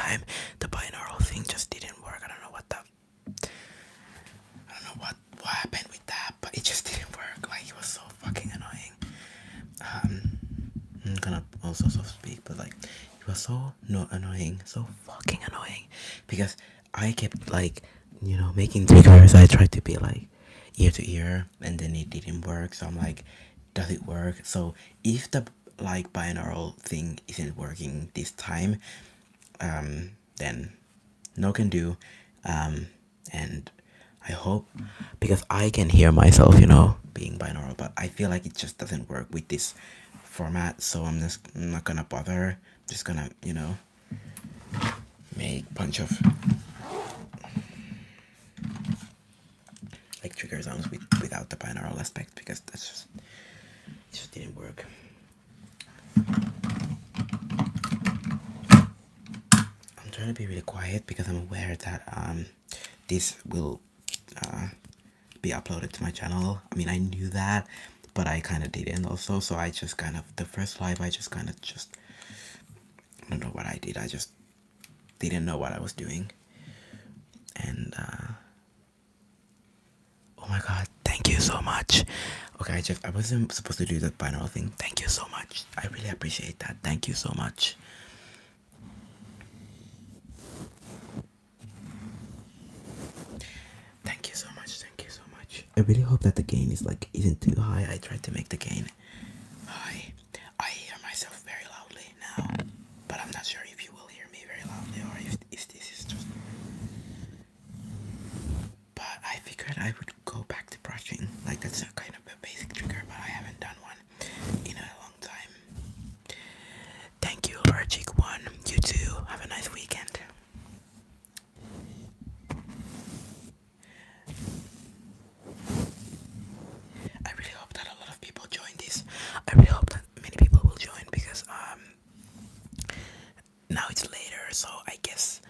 time the binaural thing just didn't work. I don't know what happened with that, but it just didn't work. Like, it was so fucking annoying. I'm gonna also soft speak, but like, it was so annoying, so fucking annoying, because I kept like, making triggers. I tried to be like ear to ear, and then it didn't work. So I'm like, does it work? So if the like binaural thing isn't working this time, then no can do, and I hope, because I can hear myself, being binaural, but I feel like it just doesn't work with this format, so I'm not gonna bother. Just gonna, make bunch of like trigger sounds without the binaural aspect, because it just didn't work. I'm trying to be really quiet because I'm aware that this will be uploaded to my channel. I mean, I knew that, but I kind of didn't also. So I just kind of, the first live, I just kind of I don't know what I did. I just didn't know what I was doing. And oh my god, thank you so much. Okay, I wasn't supposed to do that binaural thing. Thank you so much. I really appreciate that. Thank you so much. Thank you so much. Thank you so much. I really hope that the gain isn't too high. I tried to make the gain high. I hear myself very loudly now, but I'm not sure if you will hear me very loudly or if this is just. But I figured I would go back to brushing. Like, that's a kind of a basic trigger, but I haven't done one in a long time. Thank you, Allergic One. You too. Have a nice weekend. I really hope that a lot of people join this. I really hope that many people will join, because now it's later, so I guess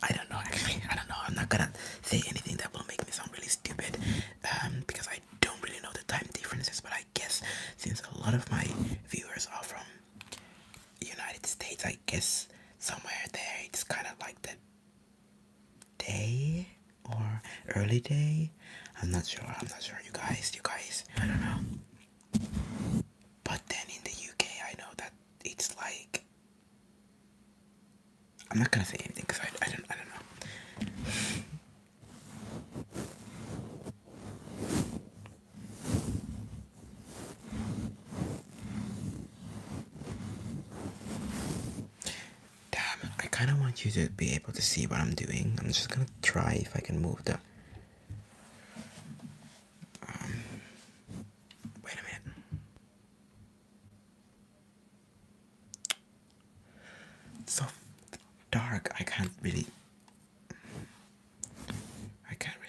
I don't know, actually. I don't know. I'm not gonna say anything that will make me sound really stupid, because I don't really know the time differences, but I guess since a lot of my viewers are from United States, I guess somewhere there it's kind of like the day or early day. I'm not sure, you guys, I don't know. But then in the UK, I know that it's like, I'm not gonna say anything because I don't know. Damn, I kind of want you to be able to see what I'm doing. I'm just gonna try if I can move the. Wait a minute. It's so dark. I can't really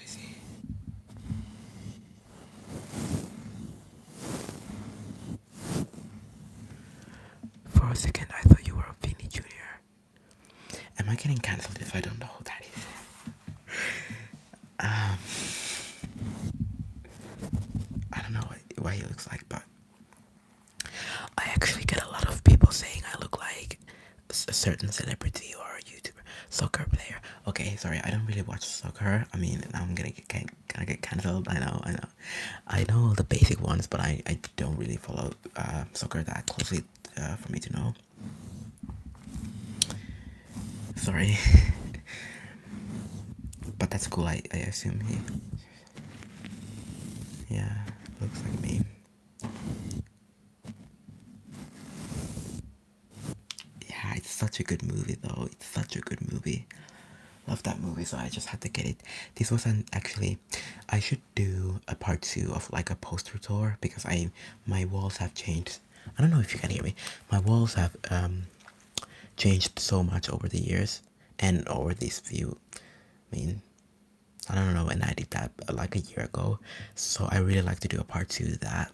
see. For a second, I thought you were a Vinny Jr. Am I getting cancelled if I don't know who that is? I don't know what he looks like, but I actually get a lot of people saying I look like a certain celebrity or a YouTuber, soccer player. Okay, sorry, I don't really watch soccer. I mean, I'm gonna get cancelled. I know all the basic ones, but I don't really follow soccer that closely for me to know. Sorry. But that's cool. I assume he. Yeah, looks like me. Yeah, it's such a good movie though. It's such a good movie. Love that movie, so I just had to get it. This was actually, I should do a part 2 of like a poster tour, because my walls have changed. I don't know if you can hear me. My walls have changed so much over the years and over this view. I mean, I don't know when I did that, like a year ago. So I really like to do a part 2 of that.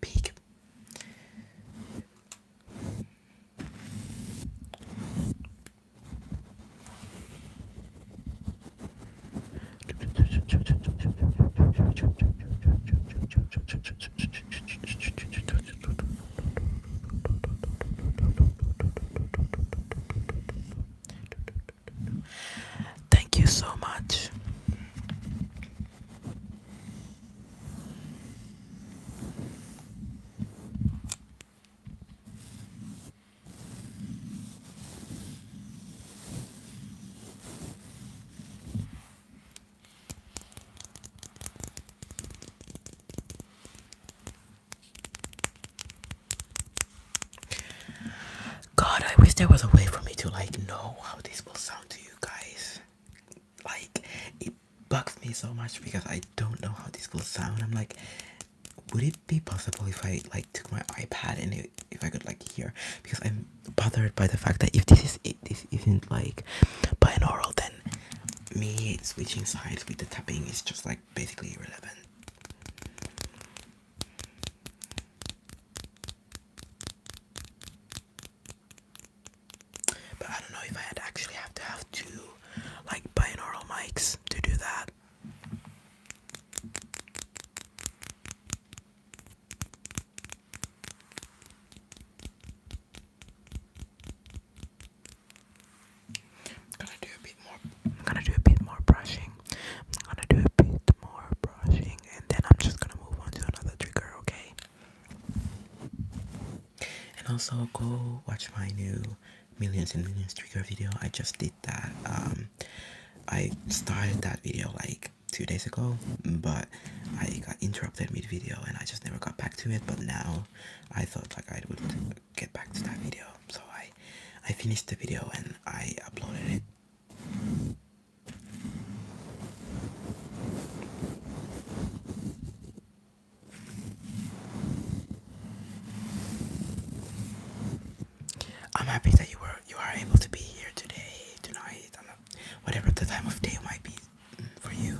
Peak. there was a way for me to like know how this will sound to you guys, like it bugs me so much because I don't know how this will sound. I'm like, would it be possible if I like took my iPad and if I could like hear? Because I'm bothered by the fact that if this isn't like binaural, then me switching sides with the tapping is just like basically irrelevant. But I don't know if I'd actually have to have two like binaural mics to do that. I'm gonna do a bit more brushing. And then I'm just gonna move on to another trigger, okay? And also go watch my new Millions and Millions trigger video. I just did that. I started that video like 2 days ago, but I got interrupted mid-video and I just never got back to it. But now I thought like I would get back to that video, so I finished the video and I uploaded it. I'm happy that you are able to be here today, tonight, whatever the time of day might be for you.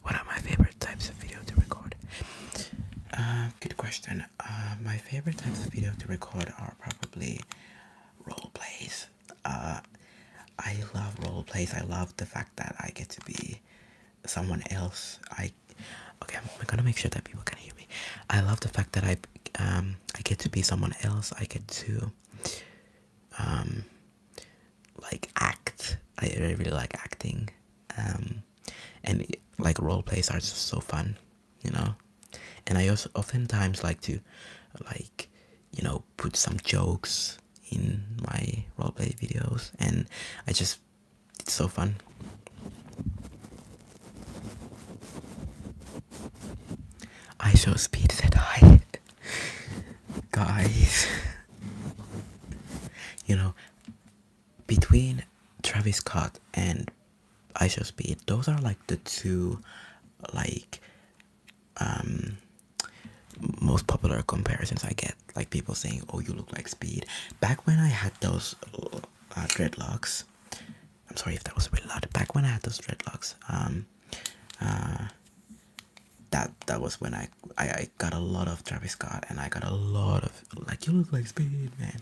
What are my favorite types of video to record? Good question. My favorite types of video to record are probably role plays. I love role plays. I love the fact that I get to be someone else. Okay, I'm gonna make sure that people can hear me. I love the fact that I get to be someone else. I get to like act. I really like acting. And like role plays are just so fun, you know. And I also oftentimes like to like, you know, put some jokes in my roleplay videos, and it's so fun. I show speed said hi. Guys, you know, between Travis Scott and I show speed, those are like the two like most popular comparisons I get, like people saying, oh, you look like Speed. Back when I had those dreadlocks, I'm sorry if that was really loud. Back when I had those dreadlocks, that was when I got a lot of Travis Scott, and I got a lot of like, you look like Speed, man.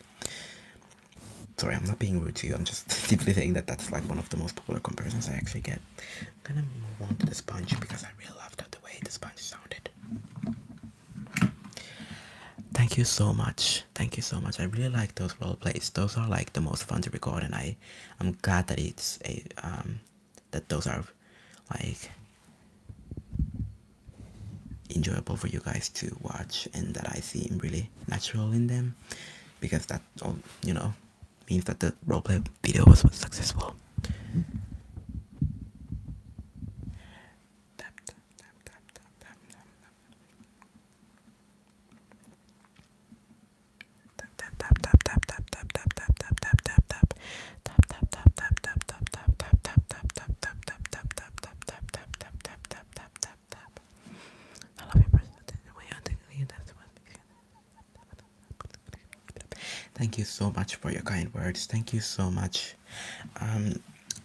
Sorry, I'm not being rude to you. I'm just simply saying that that's like one of the most popular comparisons I actually get. I'm gonna move on to the sponge because I really loved the way the sponge sounded. Thank you so much. Thank you so much. I really like those role plays. Those are like the most fun to record, and I'm glad that it's that those are like enjoyable for you guys to watch, and that I seem really natural in them, because that all, you know, means that the roleplay video was successful. Thank you so much for your kind words. Thank you so much.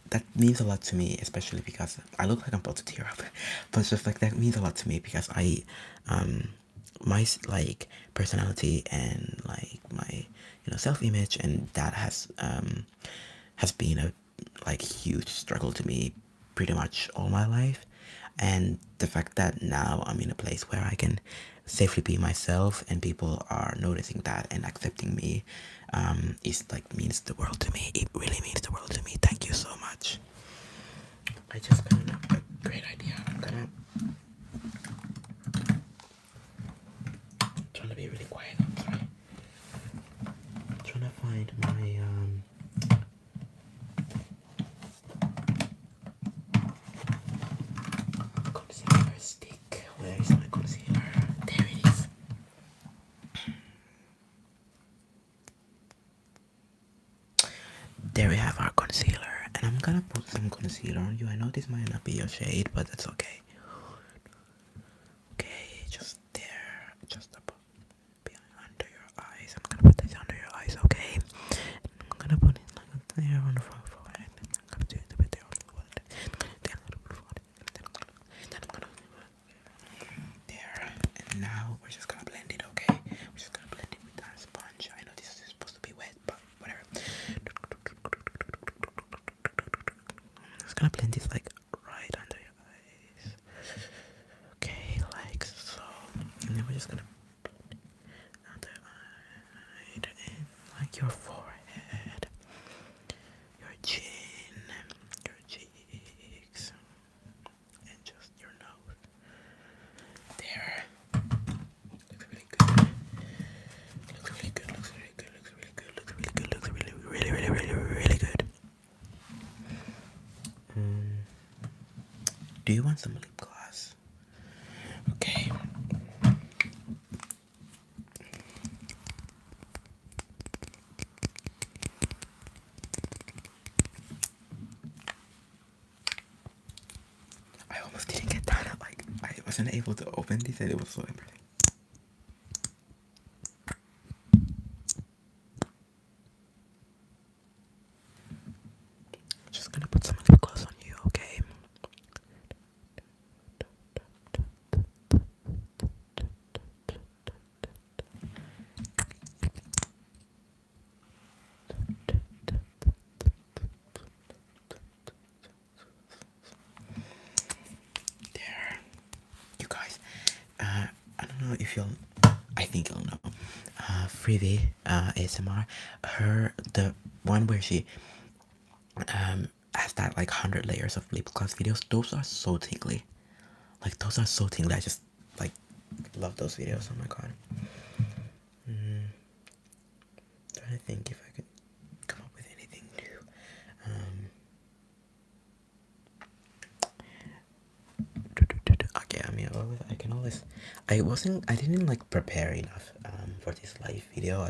That means a lot to me, especially because I look like I'm about to tear up. But just like that means a lot to me because my like personality and like my self-image, and that has been a like huge struggle to me pretty much all my life. And the fact that now I'm in a place where I can safely be myself and people are noticing that and accepting me is like means the world to me. It really means the world to me. Thank you so much. I just got a great idea. I'm trying to be really quiet. I'm sorry. I'm trying to find my concealer stick. Where is my concealer? There it is. there we have our concealer, and I'm gonna put some concealer on you. I know this might not be your shade, but that's okay. Okay, just there, just above, behind, under your eyes. I'm gonna put this under your eyes, okay? I'm gonna put it like there on the front forehead. I'm gonna do it a bit there on the forehead. Then I'm gonna put there, and now we're just gonna blend it, okay? We're just gonna blend it with that sponge. I know this is supposed to be wet, but whatever. I'm just gonna blend this like right under your eyes. Okay, like so. And then we're just gonna blend it under right in like your forehead, your chin, your cheeks, and just your nose. There. Looks really good. Looks really good. Looks really good. Looks really good. Looks really good. Looks really good. Do you want some lip gloss? Okay. I almost didn't get done. Like I wasn't able to open this, and it was so embarrassing. Just gonna put some lip gloss on you, okay? There. You guys, I don't know if you'll, I think you'll know. Freebie, ASMR, the one where she, has that like 100 layers of lip gloss videos, those are so tingly. Like, those are so tingly. I just, like, love those videos. Oh my god. Trying to think if I could come up with anything new. Okay, I mean, I can always. I didn't like prepare enough for this live video.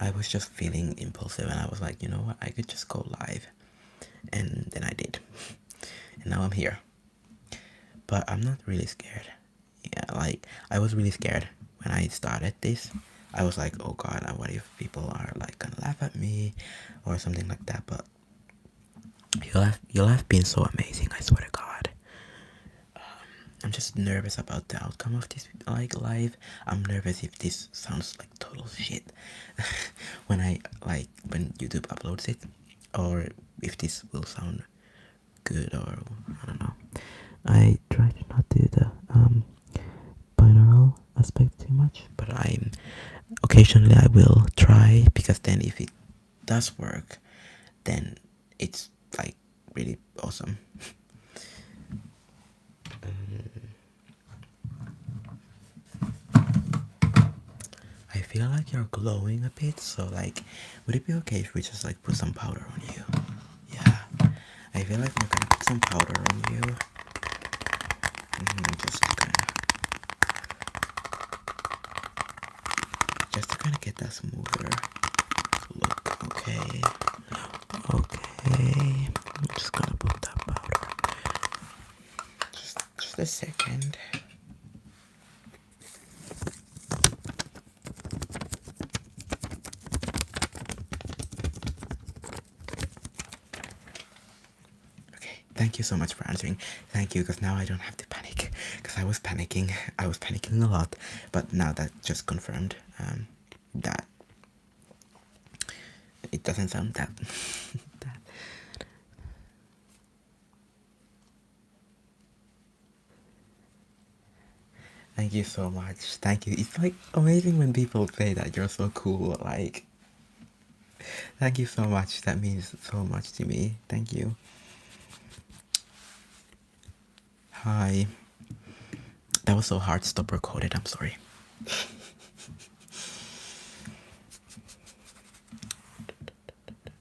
I was just feeling impulsive, and I was like, you know what, I could just go live, and then I did, and now I'm here. But I'm not really scared. Yeah, like I was really scared when I started this. I was like, oh god, what if people are like gonna laugh at me or something like that? But you'll have been so amazing. I swear to God. I'm just nervous about the outcome of this like live. I'm nervous if this sounds like total shit when when YouTube uploads it, or if this will sound good, or I don't know. I try to not do the binaural aspect too much, but I'm occasionally I will try, because then if it does work, then it's like really awesome. I feel like you're glowing a bit, so like, would it be okay if we just like put some powder on you? Yeah, I feel like we're gonna put some powder on you. Just to kind of get that smoother look. Okay. Okay. I'm just gonna put that powder. Just a second. Thank you so much for answering. Thank you, because now I don't have to panic. Because I was panicking. I was panicking a lot. But now that just confirmed that it doesn't sound that. that. Thank you so much. Thank you. It's like amazing when people say that you're so cool. Like, thank you so much. That means so much to me. Thank you. Hi. That was so hard. Stop recorded. I'm sorry.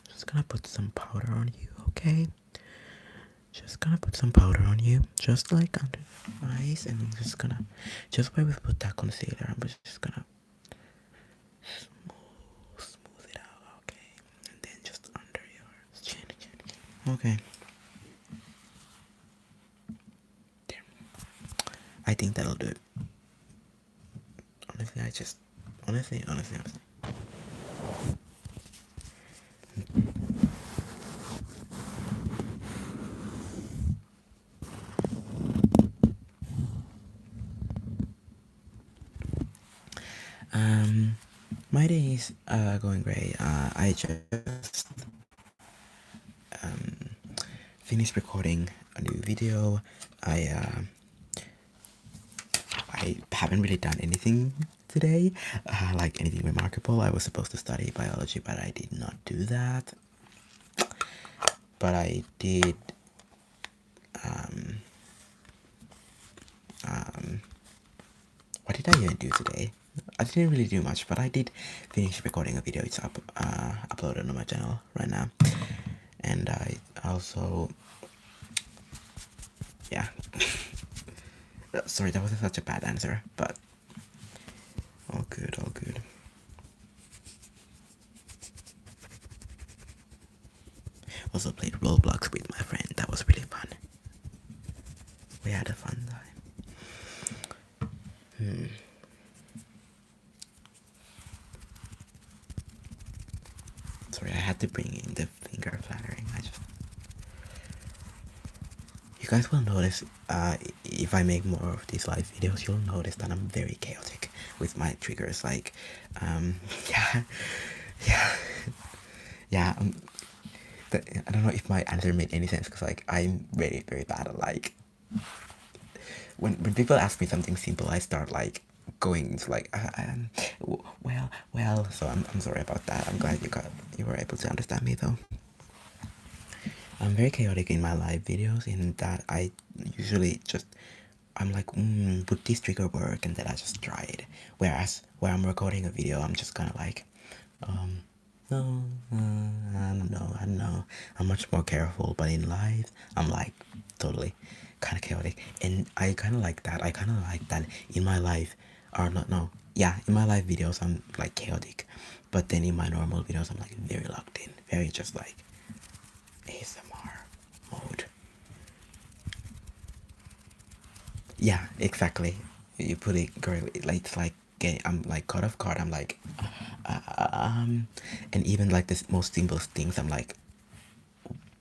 Just gonna put some powder on you, okay? Just gonna put some powder on you, just like under your eyes, and I'm just gonna, just where we put that concealer, I'm just gonna smooth it out, okay? And then just under your Okay. There. I think that'll do it. Honestly, honestly. My day is going great. I just finished recording a new video. I haven't really done anything today, like anything remarkable. I was supposed to study biology, but I did not do that. But I did. What did I even do today? I didn't really do much, but I did finish recording a video. It's uploaded on my channel right now, and I also, yeah. Sorry, that was such a bad answer, but all good, all good. Also played Roblox with my friend. That was really fun. We had a fun time. Sorry, I had to bring in the finger flattering. You guys will notice, if I make more of these live videos, you'll notice that I'm very chaotic with my triggers. Like, yeah, yeah, yeah. I don't know if my answer made any sense because like I'm very very bad at like when people ask me something simple, I start like going into like well. So I'm sorry about that. I'm glad you were able to understand me though. I'm very chaotic in my live videos in that I usually just I'm like would this trigger work, and then I just try it. Whereas where I'm recording a video, I'm just kind of like no, I don't know. I'm much more careful, but in live, I'm like totally kind of chaotic, and I kind of like that. I kind of like that in my life, or not. No, yeah, in my live videos, I'm like chaotic, but then in my normal videos, I'm like very locked in, very just like ASMR mode. Yeah, exactly. You put it correctly. Like it's like I'm like caught off guard. I'm like, and even like this most simplest things. I'm like,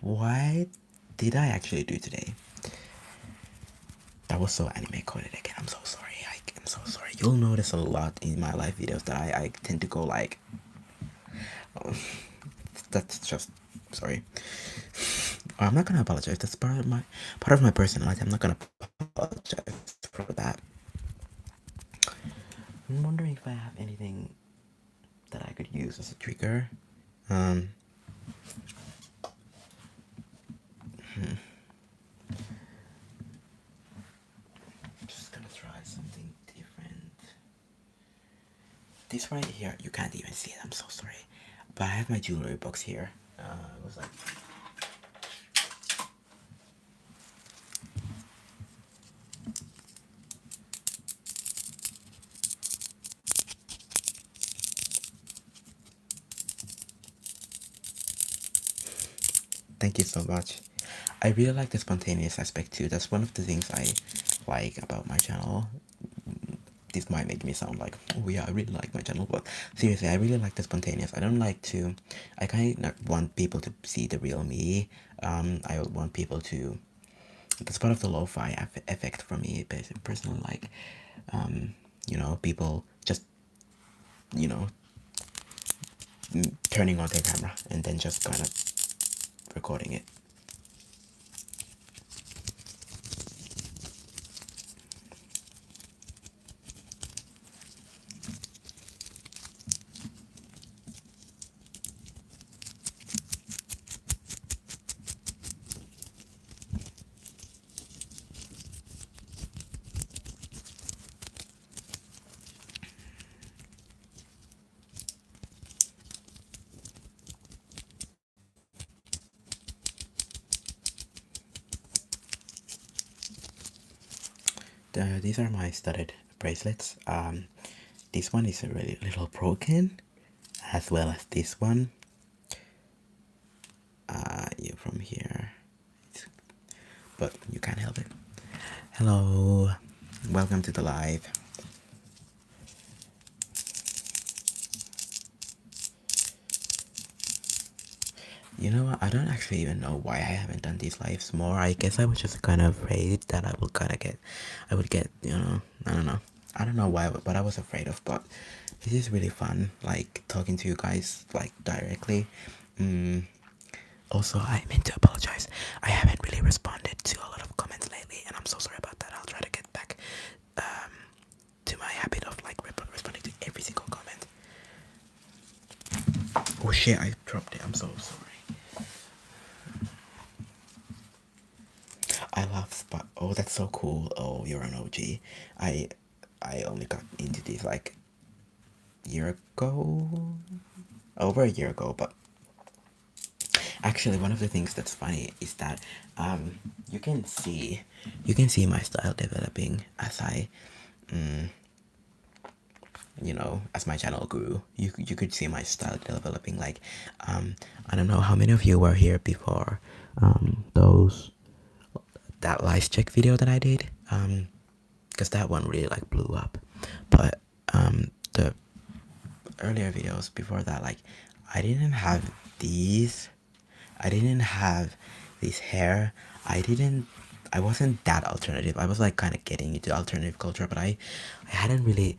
what did I actually do today? That was so anime coded again. I'm so sorry. I'm so sorry. You'll notice a lot in my live videos that I tend to go like, oh, that's just sorry. I'm not gonna apologize. That's part of my personality. I'm not gonna apologize for that. I'm wondering if I have anything that I could use as a trigger. Um, just gonna try something different. This right here, you can't even see it. I'm so sorry, but I have my jewelry box here. It was like. Thank you so much. I really like the spontaneous aspect too. That's one of the things I like about my channel. This might make me sound like, oh yeah, I really like my channel, but seriously, I really like the spontaneous. I don't like to, I kind of want people to see the real me. I want people to, that's part of the lo-fi effect for me, personally, like, people just, you know, turning on their camera and then just kind of recording it. These are my studded bracelets. This one is a really little broken, as well as this one. at you from here, but you can't help it. Hello, welcome to the live. You know what? I don't actually even know why I haven't done these lives more. I guess I was just kind of afraid that I would get, I don't know. I don't know why, but I was afraid of. But this is really fun, like talking to you guys like directly. Also, I meant to apologize. I haven't really responded to a lot of comments lately, and I'm so sorry about that. I'll try to get back to my habit of like responding to every single comment. Oh shit! I dropped it. I'm so sorry. I love spot. Oh, that's so cool. Oh, you're an OG. I only got into this like year ago, over a year ago. But actually, one of the things that's funny is that you can see my style developing as I as my channel grew. You could see my style developing. Like I don't know how many of you were here before those that lice check video that I did, because that one really like blew up. But the earlier videos before that, like I didn't have these, I didn't have this hair, I wasn't that alternative. I was like kind of getting into alternative culture, but I hadn't really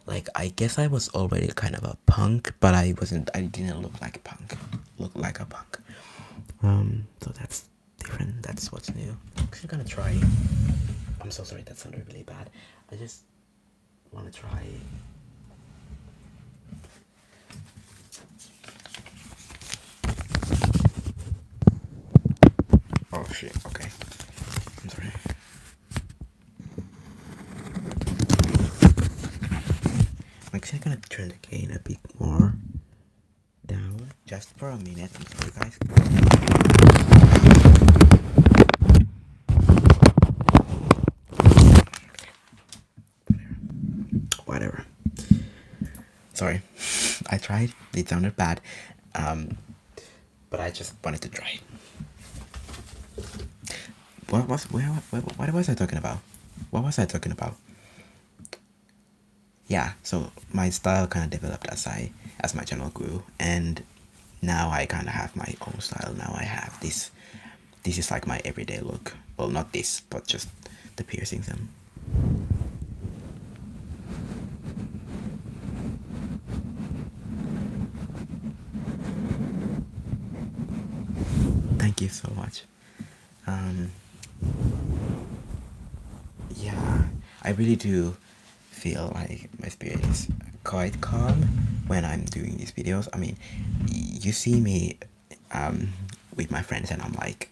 like, I guess I was already kind of a punk, but I didn't look like a punk. So that's different. That's what's new. I'm actually gonna try. I'm so sorry, that sounded really bad. I just want to try. Oh shit, okay. I'm sorry. I'm actually gonna turn the gain a bit more down just for a minute. I'm sorry, guys. Whatever. Sorry. I tried. It sounded bad. But I just wanted to try. What was I talking about? What was I talking about? Yeah, so my style kind of developed as my channel grew, and now I kind of have my own style. Now I have this. This is like my everyday look. Well, not this, but just the piercings and. Thank you so much. Yeah, I really do feel like my spirit is quite calm when I'm doing these videos. I mean, you see me with my friends and I'm like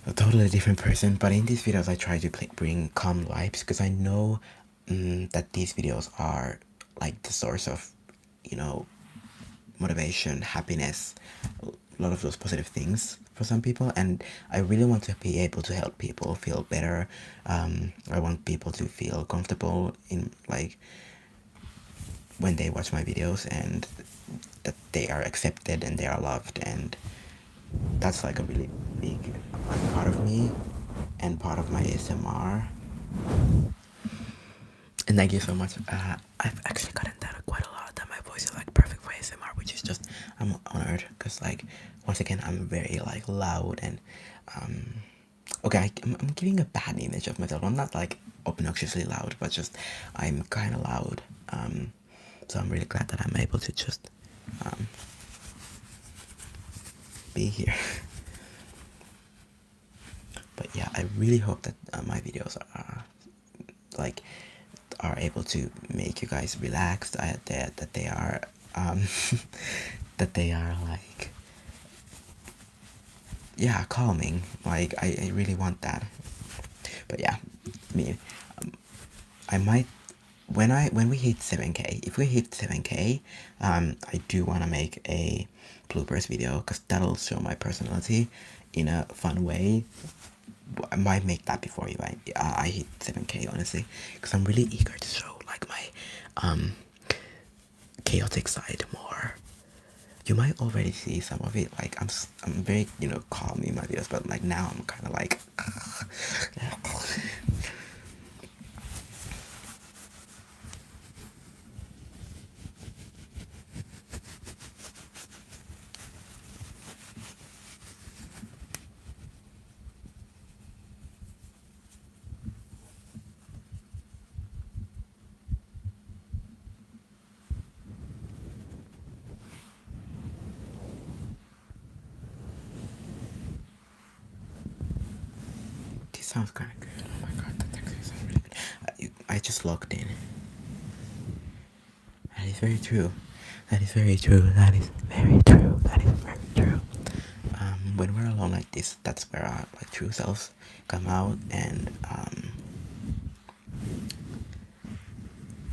a totally different person, but in these videos I try to bring calm vibes, because I know that these videos are like the source of, motivation, happiness, a lot of those positive things for some people, and I really want to be able to help people feel better. I want people to feel comfortable in, like, when they watch my videos, and that they are accepted and they are loved, and that's like a really big part of me and part of my ASMR. And thank you so much. I've actually gotten that quite a lot, that my voice is like perfect for ASMR, which is just, I'm honored, because like, once again, I'm very like loud and okay, I'm giving a bad image of myself. I'm not like obnoxiously loud, but just I'm kind of loud. So I'm really glad that I'm able to just be here. But yeah, I really hope that my videos are able to make you guys relaxed. That they are that they are like, yeah, calming. Like I really want that. But yeah, I mean, I might, when we hit 7K, if we hit 7K, I do want to make a bloopers video, because that'll show my personality in a fun way. I might make that before I hit 7K, honestly, because I'm really eager to show like my chaotic side more. you might already see some of it. Like I'm very calm in my videos, but like now I'm kind of like. This sounds kind of good. Oh my god, that actually sounds really good. I just logged in. That is very true. That is very true. That is very true. That is very true. When we're alone like this, that's where our like true selves come out, and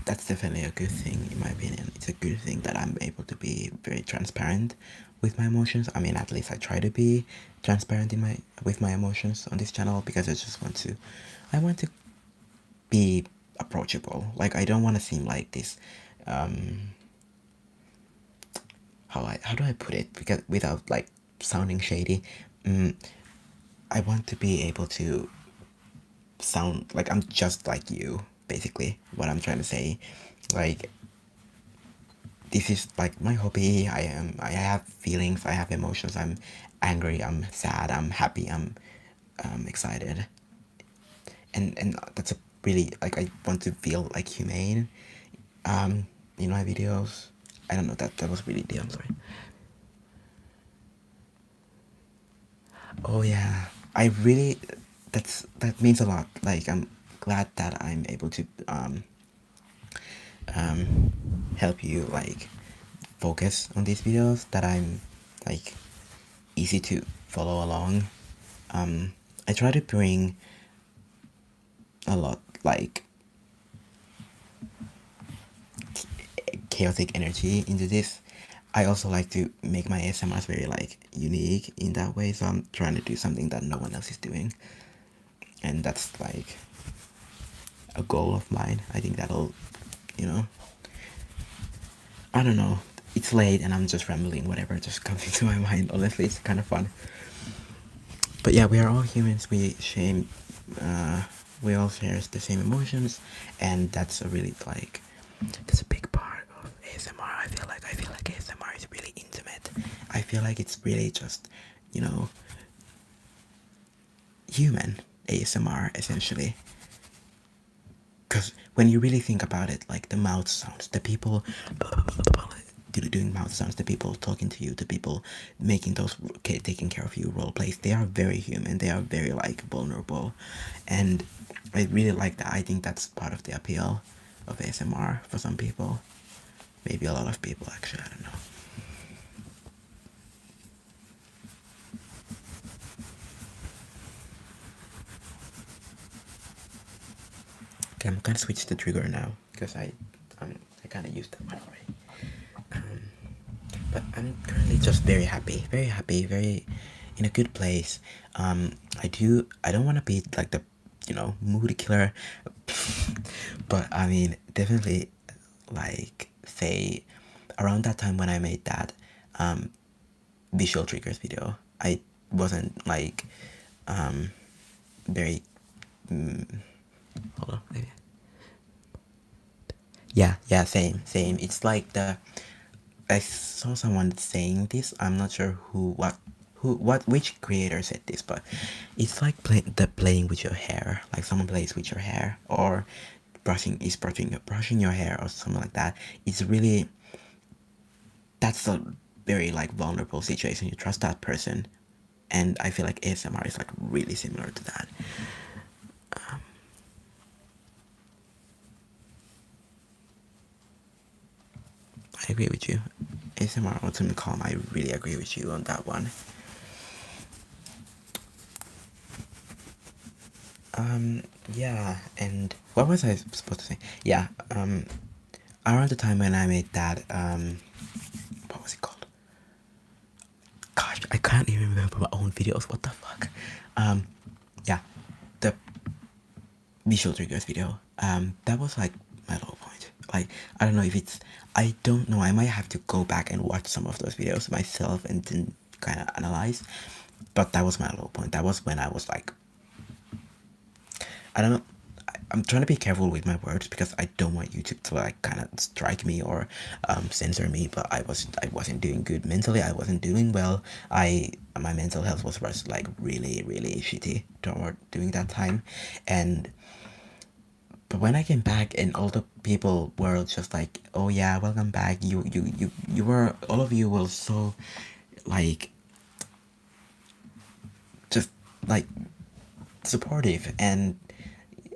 that's definitely a good thing in my opinion. It's a good thing that I'm able to be very transparent with my emotions. I mean, at least I try to be transparent in my with my emotions on this channel, because I want to be approachable. Like, I don't want to seem like this how do I put it, because without like sounding shady. I want to be able to sound like I'm just like you, basically what I'm trying to say. Like, this is like my hobby. I have feelings, I have emotions. I'm angry, I'm sad, I'm happy, I'm excited, and that's a really, like, I want to feel like humane in my videos. I don't know, that was really deep. I'm sorry. Oh yeah, I really, that means a lot. Like, I'm glad that I'm able to help you like focus on these videos, that I'm like easy to follow along. I try to bring a lot like chaotic energy into this. I also like to make my ASMRs very like unique in that way, so I'm trying to do something that no one else is doing, and that's like a goal of mine. I think that'll, you know, I don't know. It's late and I'm just rambling, whatever just comes into my mind. Honestly, it's kind of fun. But yeah, we are all humans. We all share the same emotions, and that's a really like, that's a big part of ASMR. I feel like ASMR is really intimate. I feel like it's really just, you know, human ASMR essentially. Because when you really think about it, like the mouth sounds, the people doing mouth sounds, the people talking to you, the people making those taking care of you role plays, they are very human. They are very like vulnerable, and I really like that. I think that's part of the appeal of ASMR for some people, maybe a lot of people actually. I don't know. Okay, I'm gonna switch the trigger now because I kind of used that one already. But I'm currently just very happy, very in a good place. I don't want to be like the, moody killer, but I mean, definitely, like, say, around that time when I made that visual triggers video, I wasn't like very. Hold on, maybe. Yeah, same. It's like I saw someone saying this. I'm not sure which creator said this, but it's like playing with your hair. Like someone plays with your hair, or brushing your hair, or something like that. It's really, that's a very like vulnerable situation. You trust that person, and I feel like ASMR is like really similar to that. I agree with you. ASMR Ultimate Calm, I really agree with you on that one. Yeah, and what was I supposed to say? Yeah, around the time when I made that, what was it called? Gosh, I can't even remember my own videos, what the fuck? Yeah, the visual triggers video, that was like my low point like, I don't know if it's, I don't know, I might have to go back and watch some of those videos myself and then kind of analyze. But that was my low point. That was when I was like, I don't know. I'm trying to be careful with my words because I don't want YouTube to like kind of strike me or censor me. But I wasn't doing good mentally. I wasn't doing well. My mental health was like really shitty during that time, and but when I came back and all the people were just like, oh yeah, welcome back. You were, all of you were so like just like supportive and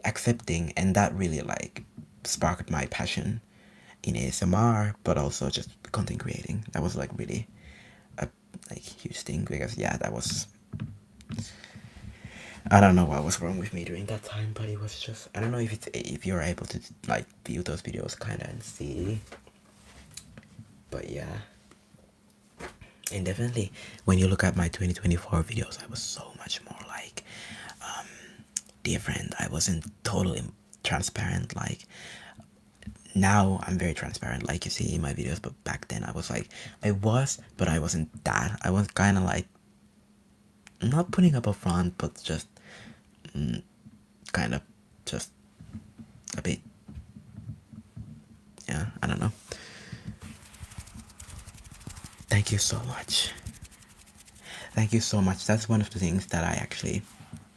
accepting, and that really like sparked my passion in ASMR, but also just content creating. That was like really a like huge thing because yeah, that was, I don't know what was wrong with me during that time, but it was just, I don't know if it's, if you're able to like view those videos kind of and see, but yeah. And definitely when you look at my 2024 videos, I was so much more like different. I wasn't totally transparent. Like now I'm very transparent, like you see in my videos, but back then I was like, I was, but I wasn't that. I was kind of like not putting up a front, but just kind of just a bit, yeah, I don't know. Thank you so much. Thank you so much. That's one of the things that I actually,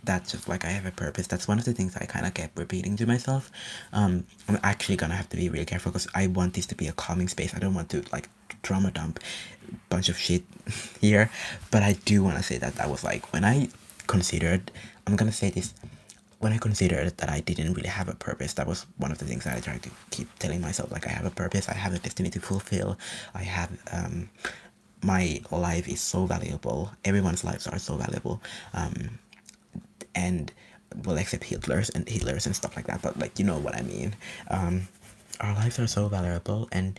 that's just like I have a purpose. That's one of the things I kind of kept repeating to myself. I'm actually gonna have to be really careful because I want this to be a calming space. I don't want to like trauma dump a bunch of shit here, but I do want to say that that was like when I considered, I'm gonna say this, when I considered that I didn't really have a purpose, that was one of the things that I tried to keep telling myself, like I have a purpose, I have a destiny to fulfill, I have my life is so valuable, everyone's lives are so valuable, and well, except Hitler's and stuff like that, but like you know what I mean. Our lives are so valuable, and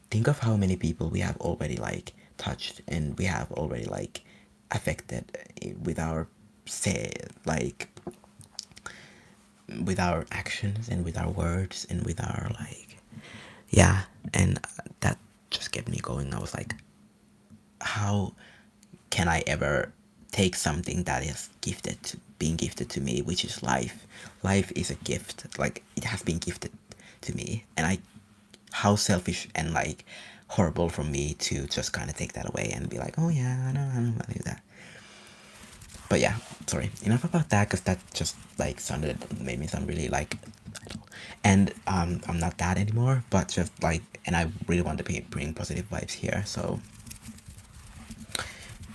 think of how many people we have already like touched, and we have already like affected with our say like with our actions and with our words and with our like, yeah, and that just kept me going. I was like, how can I ever take something that is being gifted to me, which is life. Life is a gift, like it has been gifted to me, and I, how selfish and like horrible for me to just kind of take that away and be like, oh yeah, I don't value that. But yeah, sorry, enough about that, because that just like made me sound really like idle. And I'm not that anymore, but just like, and I really want to bring positive vibes here, so.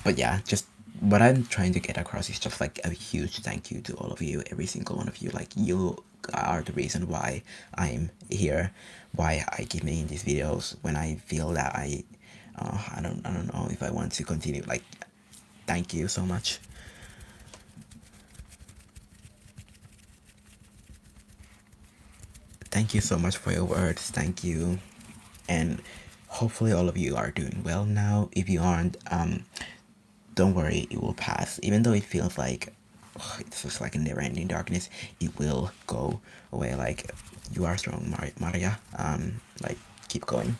But yeah, just what I'm trying to get across is just like a huge thank you to all of you, every single one of you. Like you are the reason why I'm here, why I keep making these videos when I feel that I don't know if I want to continue. Like, thank you so much. Thank you so much for your words. Thank you. And hopefully all of you are doing well now. If you aren't, don't worry, it will pass. Even though it feels like it's just like a never-ending darkness, it will go away. Like, you are strong, Maria. Like, keep going.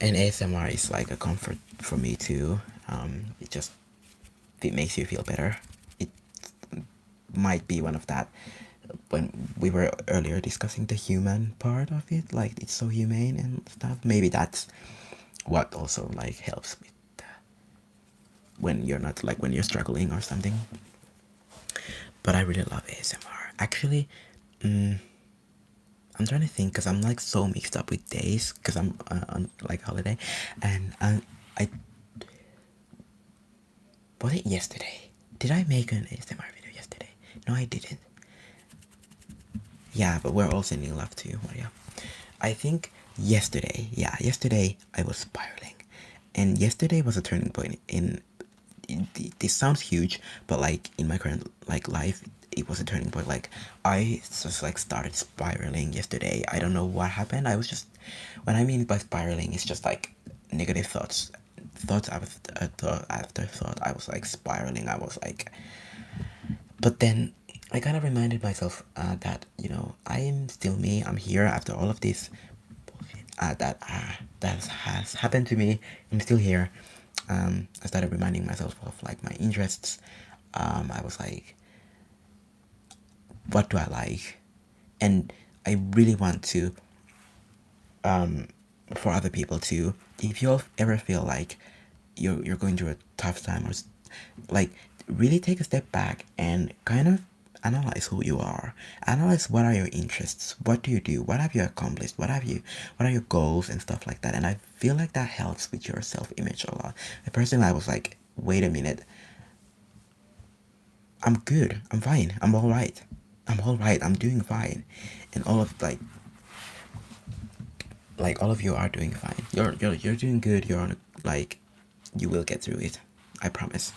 And ASMR is like a comfort for me too. It makes you feel better. It might be one of that, when we were earlier discussing the human part of it, like it's so humane and stuff. Maybe that's what also like helps with when you're not like when you're struggling or something. But I really love ASMR. Actually, I'm trying to think because I'm like so mixed up with days because I'm on like holiday, and I was it yesterday? Did I make an ASMR video yesterday? No, I didn't. Yeah, but we're all sending love to you, Maria. I think yesterday, yeah, yesterday I was spiraling, and yesterday was a turning point this sounds huge, but like in my current like life, it was a turning point. Like I just like started spiraling yesterday. I don't know what happened. I was just, what I mean by spiraling is just like negative thoughts after thought. I was like spiraling. I was like, but then I kind of reminded myself that I am still me. I'm here after all of this that has happened to me. I'm still here. I started reminding myself of like my interests. I was like, what do I like? And I really want to, for other people too. If you ever feel like you're going through a tough time, or like really take a step back and kind of analyze who you are. Analyze what are your interests, what do you do, what have you accomplished, what are your goals and stuff like that. And I feel like that helps with your self-image a lot. Personally, I was like, wait a minute, I'm good, I'm fine, I'm all right, I'm doing fine. And all of like all of you are doing fine. You're doing good. You're on like, you will get through it, I promise.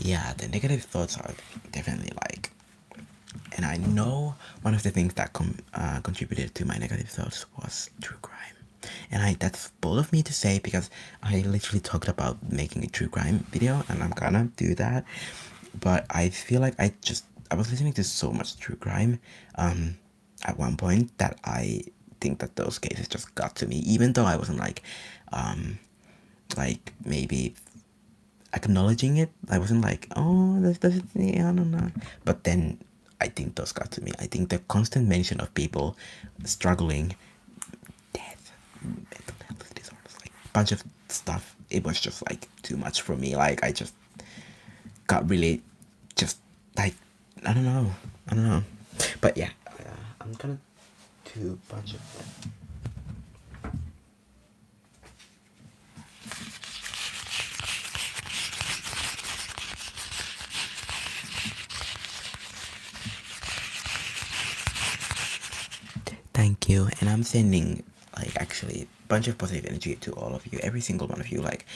Yeah, the negative thoughts are definitely like, and I know one of the things that contributed to my negative thoughts was true crime. And that's bold of me to say because I literally talked about making a true crime video, and I'm gonna do that. But I feel like I was listening to so much true crime at one point that I think that those cases just got to me, even though I wasn't like maybe acknowledging it. I wasn't like, oh, this, yeah, I don't know. But then I think those got to me. I think the constant mention of people struggling, death, mental health disorders, like bunch of stuff. It was just like too much for me. Like I just got really, just like, I don't know, But yeah, I'm gonna do a bunch of them. Thank you, and I'm sending like actually a bunch of positive energy to all of you, every single one of you. Like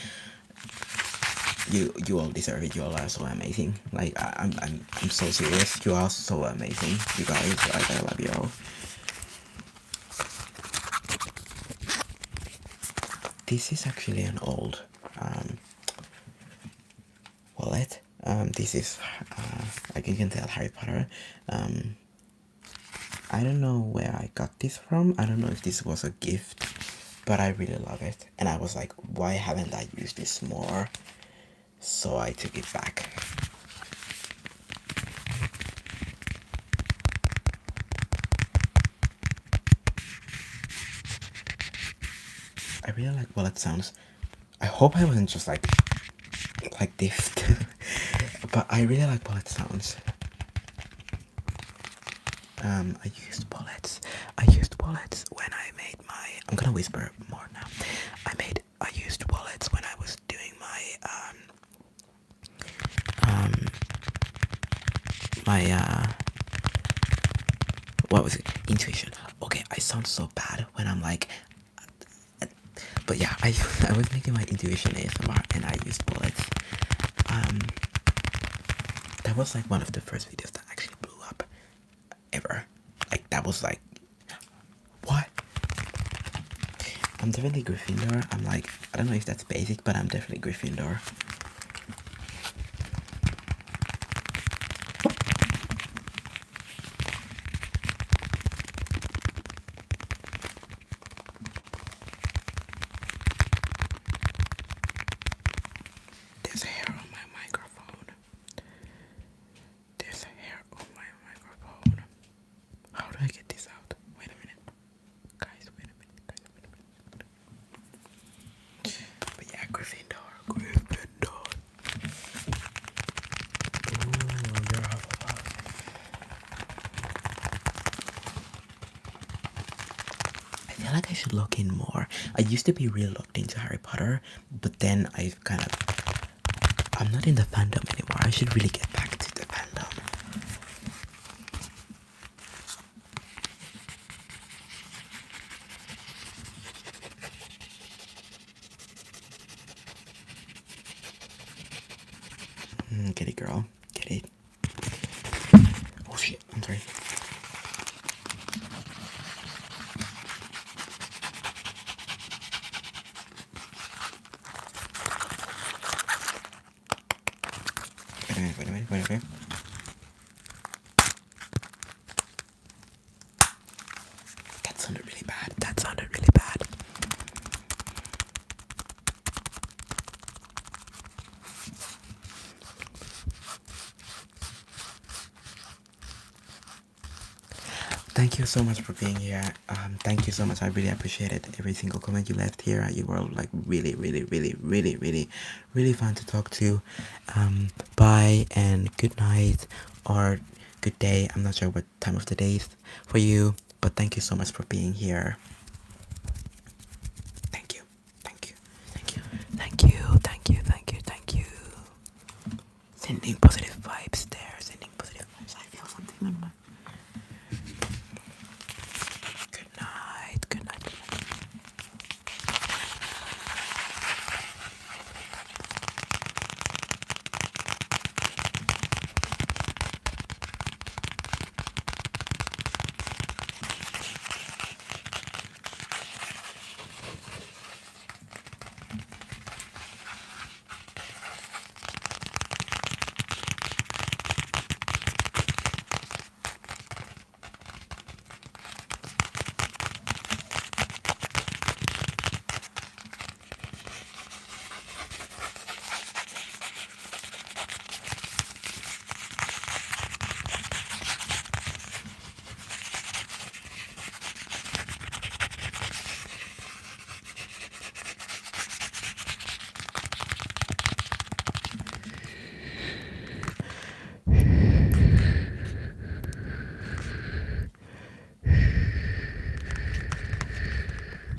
you all deserve it. You all are so amazing. Like I'm so serious. You are so amazing, you guys. Like I love you all. This is actually an old wallet. This is like you can tell Harry Potter. I don't know where I got this from. I don't know if this was a gift, but I really love it. And I was like, why haven't I used this more? So I took it back. I really like wallet sounds. I hope I wasn't just like this. But I really like wallet sounds. I used wallets. When I made my. I'm gonna whisper more now. I used wallets when I was doing my what was it? Intuition. Okay, I sound so bad when I'm like. But yeah, I was making my intuition ASMR and I used wallets. That was like one of the first videos that actually blew up ever. Like that was like, what? I'm definitely Gryffindor. I'm like, I don't know if that's basic, but I'm definitely Gryffindor. There's hair on my microphone. There's hair on my microphone. How do I get this out? Wait a minute. Guys, wait a minute. But yeah, Gryffindor. Ooh, you're Hufflepuff. I feel like I should look in more. I used to be real locked into Harry Potter, but then I'm not in the fandom anymore. I should really get back to the fandom. Get it, girl. Get it. Oh shit, I'm sorry. Wait. That sounded really bad. That sounded really bad. Thank you so much for being here. Thank you so much. I really appreciate it. Every single comment you left here, you were like really fun to talk to. Bye and good night or good day. I'm not sure what time of the day is for you, but thank you so much for being here. Thank you. Thank you. Thank you. Thank you. Thank you. Thank you. Thank you. Sending positive vibes there. Sending positive vibes. I feel something on my. Good night. Good night. Good night.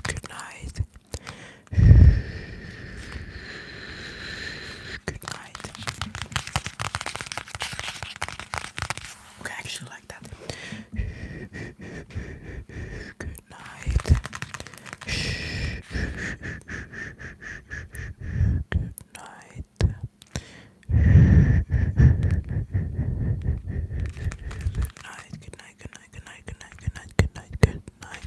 Good night. Good night. Okay, I actually like that. Good night. Good night. Good night. Good night. Good night. Good night. Good night. Good night. Good night. Good night.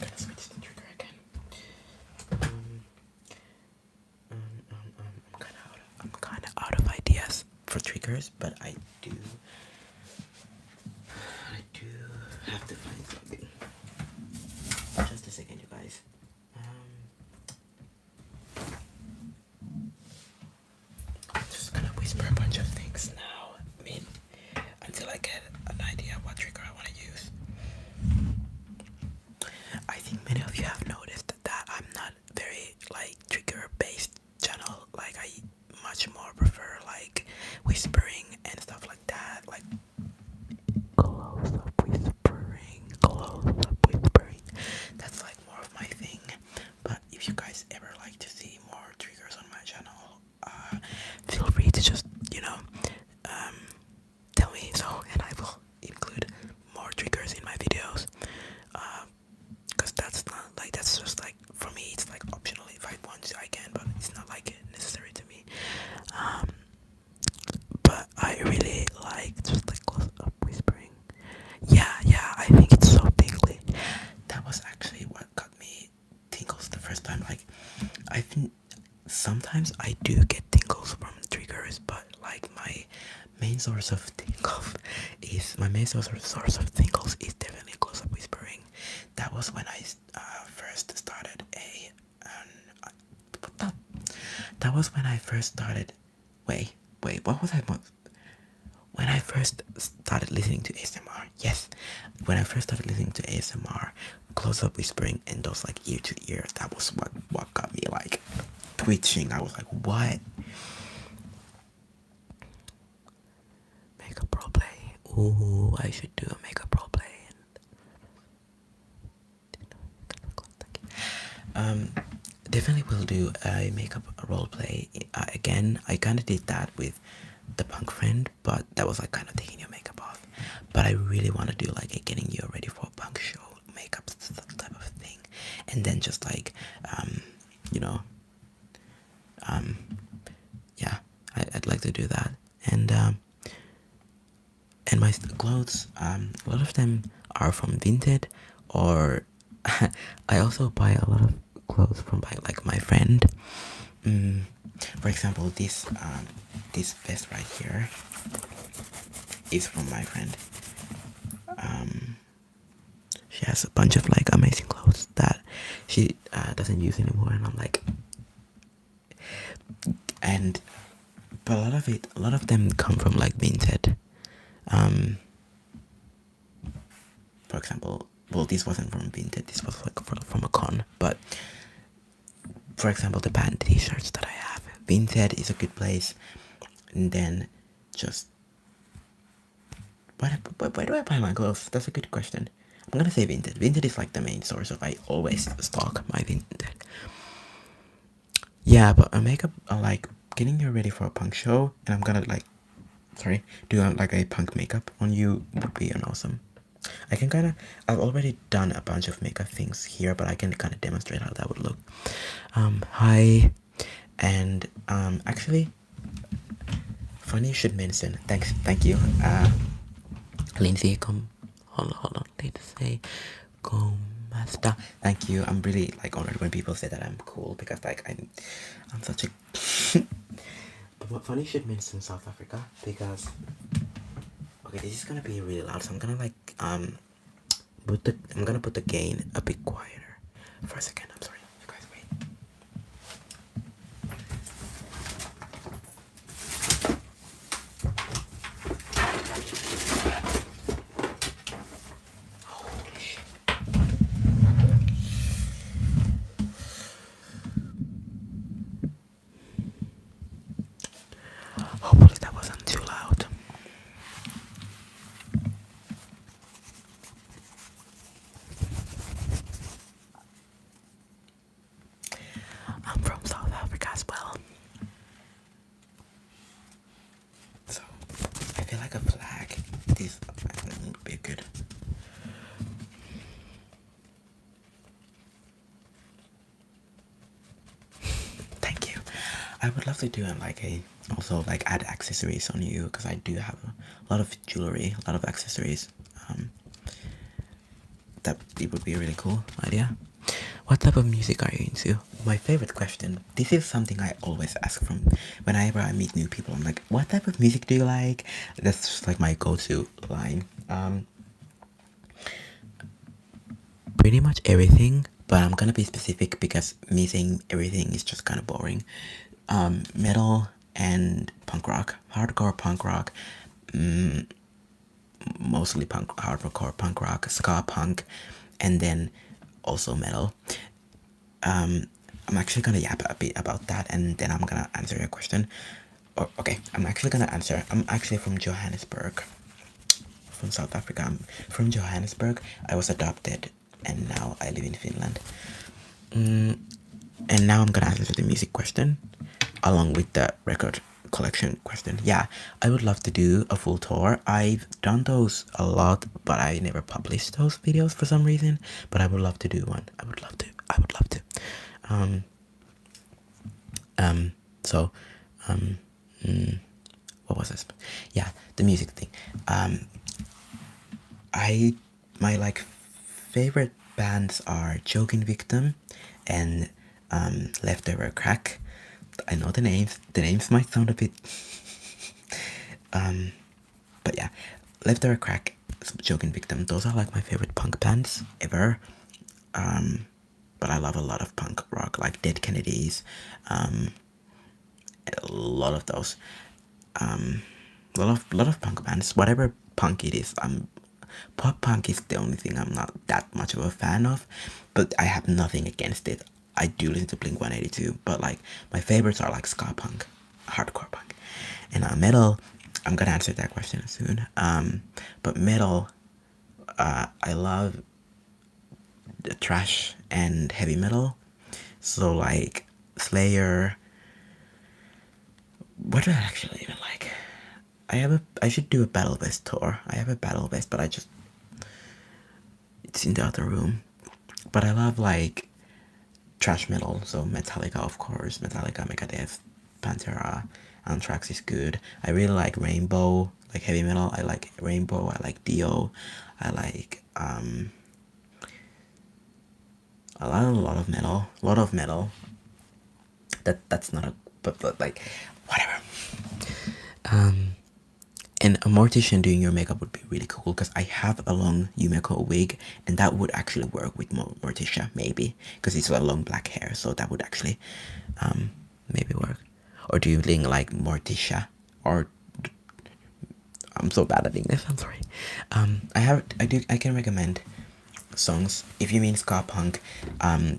Let's switch the trigger again. I'm kind of out of ideas for triggers, but I do have to find something. Just a second, you guys. I'm just gonna whisper a bunch of things now. I mean, until I get an idea what trigger I want to use. I think many of you have noticed that I'm not very like trigger based channel. Like I much more prefer like whispering and stuff like that. Like close up whispering. That's like more of my thing. But if you guys ever like to see more triggers on my channel, feel free to just tell me so, and I will include more triggers in my videos. Because that's not like that's just like for me. It's like optional. If I want to, I can, but it's not like necessary to me. But I really like just like close up whispering. Yeah, I think it's so tingly. That was actually what got me tingles the first time. Like, I think sometimes I do get tingles from triggers, but like my main source of tingles is definitely close up whispering. That was when I first started that was when I first started. Wait, what was I? When I first started listening to ASMR, yes, when I first started listening to ASMR, close up whispering and those like ear to ear, that was what got me like twitching. I was like, what? Makeup role play. Ooh, I should do a makeup role play. Definitely will do a makeup role play again. I kind of did that with the punk friend, but that was like kind of taking your makeup off. But I really want to do like a getting you ready for a punk show makeup type of thing, and then just like you know, yeah, I'd like to do that. And my clothes, a lot of them are from Vinted, or I also buy a lot of clothes from like my friend. For example, this vest right here is from my friend. She has a bunch of like amazing clothes that she doesn't use anymore, and I'm like, and but a lot of them come from like Vinted. For example, well, this wasn't from Vinted. This was like from a con, but for example, the band t-shirts that I have, Vinted is a good place. And then just why do I buy my clothes? That's a good question. I'm gonna say Vinted. Vinted is like the main source of I always stock my Vinted. Yeah, but a makeup, like getting you ready for a punk show, and I'm gonna like, sorry, do like a punk makeup on you would be an awesome. I can kind of, I've already done a bunch of makeup things here, but I can kind of demonstrate how that would look. Hi, and actually, funny you should mention. Thank you. Lindsay, hold on. Let's say, master. Thank you. I'm really like honored when people say that I'm cool because like I'm such a. But funny you should mention South Africa because. Okay, this is gonna be really loud, so I'm gonna like I'm gonna put the gain a bit quieter for a second. I'm sorry, you guys wait. Holy shit. Hopefully that wasn't too loud. I'm from South Africa as well. So I feel like a flag. This would be good. Thank you. I would love to do like a also like add accessories on you because I do have a lot of jewelry, a lot of accessories. That it would be a really cool idea. What type of music are you into? My favorite question. This is something I always ask from whenever I meet new people. I'm like, what type of music do you like? That's just like my go-to line. Pretty much everything, but I'm gonna be specific because me saying everything is just kind of boring. Metal and punk rock, hardcore punk rock, mostly hardcore punk rock, ska punk, and then also metal. I'm actually gonna yap a bit about that, and then I'm gonna answer your question. Okay, I'm actually gonna answer. I'm actually from Johannesburg, from South Africa. I'm from Johannesburg. I was adopted, and now I live in Finland. And now I'm gonna answer the music question, along with the record collection question. Yeah, I would love to do a full tour. I've done those a lot, but I never published those videos for some reason. But I would love to do one. I would love to. I would love to. So, what was this? Yeah, the music thing. My like favorite bands are Joking Victim and Leftover Crack. I know the names. The names might sound a bit but yeah, Leftover Crack, Joking Victim, those are like my favorite punk bands ever. But I love a lot of punk rock, like Dead Kennedys, a lot of those. Lot of punk bands. Whatever punk it is, pop punk is the only thing I'm not that much of a fan of, but I have nothing against it. I do listen to Blink 182, but like my favorites are like ska punk, hardcore punk, and metal. I'm gonna answer that question soon. But metal, I love the thrash and heavy metal. So like Slayer. What do I actually even like? I should do a Battle Vest tour. I have a Battle Vest, but it's in the other room. But I love like thrash metal, so Metallica, of course, Metallica, Megadeth, Pantera, Anthrax is good. I really like Rainbow, like heavy metal. I like Rainbow. I like Dio. I like a lot of metal, a lot of metal. That's not a but like whatever. Um, and a mortician doing your makeup would be really cool because I have a long Yumeko wig and that would actually work with Morticia maybe because it's a long black hair, so that would actually maybe work. Or do you like Morticia? Or I'm so bad at English. I'm sorry. I can recommend songs. If you mean ska punk,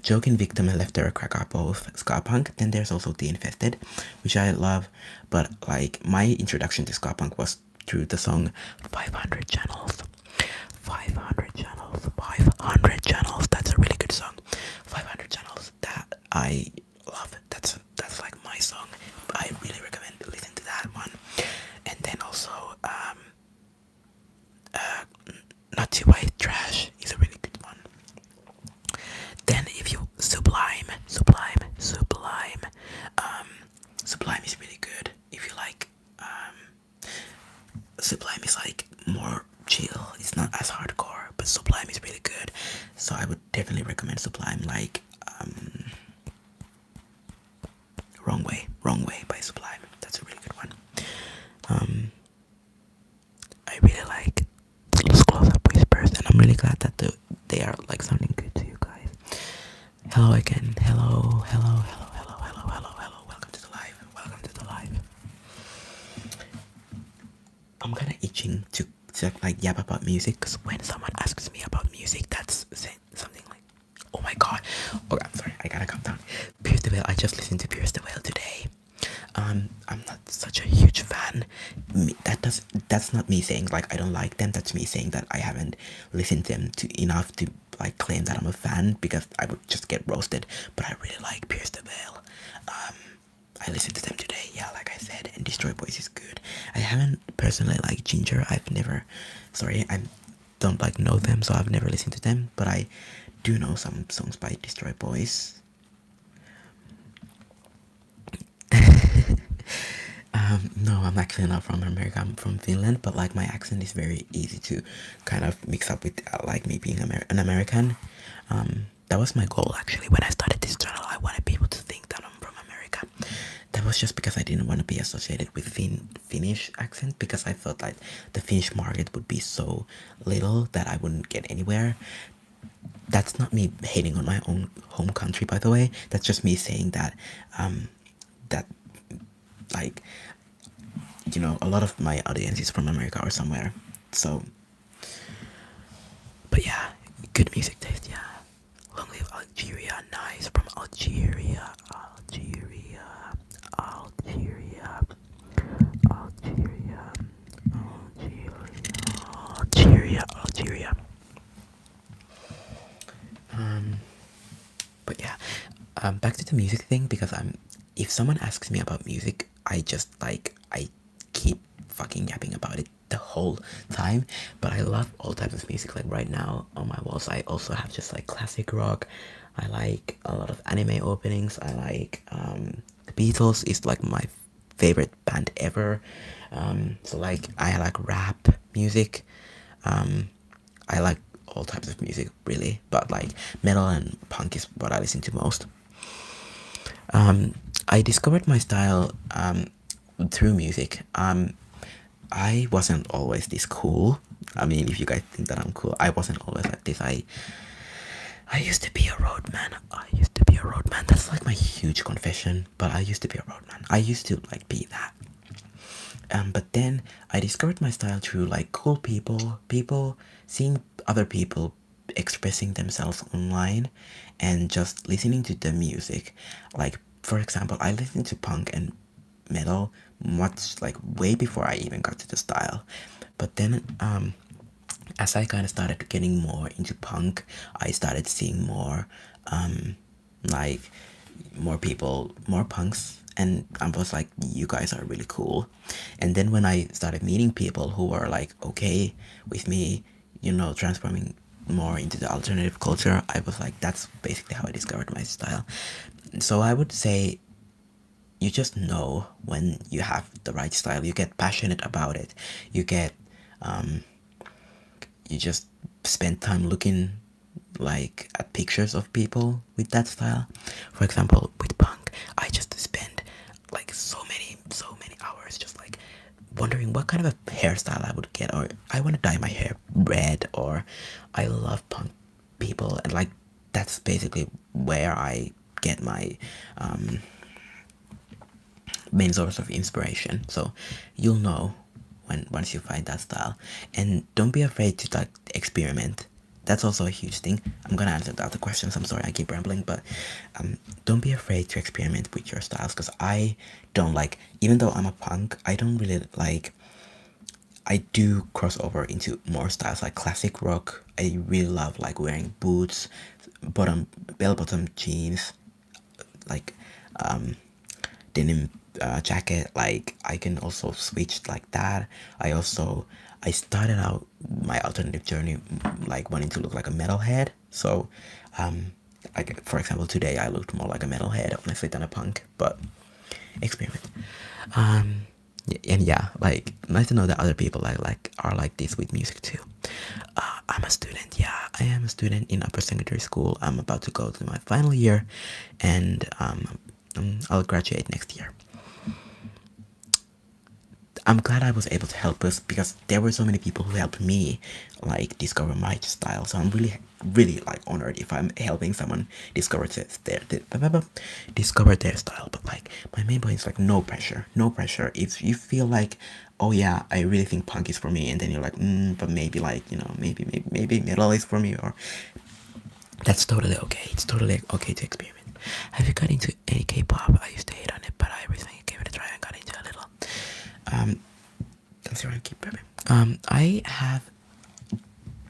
Joking Victim and Left Crack are both ska punk. Then there's also The Infested, which I love. But like my introduction to ska punk was through the song 500 Channels. 500 Channels. 500 Channels. That's a really good song. 500 Channels. That I love. That's like my song. I really recommend listen to that one. And then also Not Too White Trash is a really good one. Then if you Sublime is really good. If you like Sublime is like more chill. It's not as hardcore, but Sublime is really good. So I would definitely recommend Sublime, like Wrong Way by Sublime. That's a really good one. I really like those close-up whispers, and I'm really glad that they are like sounding good to you guys. Hello again. Hello. Welcome to the live. I'm kind of itching to like yap about music because when someone asks me about music, that's something like, oh my god. Okay, I'm sorry. I gotta calm down. Pierce the Veil. I just listened to Pierce the Veil today. I'm not such a huge fan. That's not me saying like I don't like them. That's me saying that I haven't listened to them enough to like claim that I'm a fan because I would just get roasted. But I really like Pierce the Veil. I listened to them today, yeah, like I said, and Destroy Boys is good. I haven't personally liked Ginger. I don't like know them, so I've never listened to them. But I do know some songs by Destroy Boys. No, I'm actually not from America. I'm from Finland, but like my accent is very easy to kind of mix up with like me being an American. That was my goal actually when I started this channel. I wanted people to think that I'm from America. That was just because I didn't want to be associated with Finnish accent because I thought like the Finnish market would be so little that I wouldn't get anywhere. That's not me hating on my own home country, by the way. That's just me saying that that like a lot of my audience is from America or somewhere. So, but yeah, good music taste. Yeah, Long Live Algeria, nice from Algeria. But yeah, back to the music thing because if someone asks me about music, I just like I keep fucking yapping about it the whole time. But I love all types of music. Like right now on my walls, I also have just like classic rock. I like a lot of anime openings. I like the Beatles is like my favorite band ever. So like I like rap music. I like all types of music really, but like metal and punk is what I listen to most. I discovered my style through music. I wasn't always this cool. I mean, if you guys think that I'm cool, I wasn't always like this. I used to be a roadman. That's like my huge confession, but I used to be a roadman. I used to like be that. But then I discovered my style through like cool people seeing other people expressing themselves online and just listening to the music. Like for example, I listened to punk and metal much like way before I even got to the style. But then as I kind of started getting more into punk, I started seeing more like more people, more punks, and I was like, you guys are really cool. And then when I started meeting people who were like okay with me, transforming more into the alternative culture, I was like, that's basically how I discovered my style. So I would say you just know when you have the right style. You get passionate about it. You get you just spend time looking like at pictures of people with that style. For example, with punk, I just spend like so many hours just like wondering what kind of a hairstyle I would get, or I want to dye my hair red, or I love punk people, and like that's basically where I get my main source of inspiration. So you'll know when once you find that style, and don't be afraid to like experiment. That's also a huge thing. I'm gonna answer the other questions. I'm sorry, I keep rambling, but don't be afraid to experiment with your styles, because I don't like. Even though I'm a punk, I don't really like. I do cross over into more styles like classic rock. I really love like wearing boots, bell bottom jeans, like denim jacket. Like I can also switch like that. I started out my alternative journey like wanting to look like a metalhead. So like for example today I looked more like a metalhead honestly than a punk, but experiment. And yeah, like nice to know that other people like are like this with music too. I'm a student. Yeah, I am a student in upper secondary school. I'm about to go to my final year, and I'll graduate next year. I'm glad I was able to help us, because there were so many people who helped me like discover my style. So I'm really like honored if I'm helping someone discover their style. But like my main point is like no pressure, no pressure. If you feel like, oh yeah, I really think punk is for me, and then you're like, but maybe like maybe metal is for me, or that's totally okay. It's totally okay to experiment. Have you got into any K-pop? I used to hate on it, but I recently gave it a try and got into a little. Let's see, I keep prepping. I have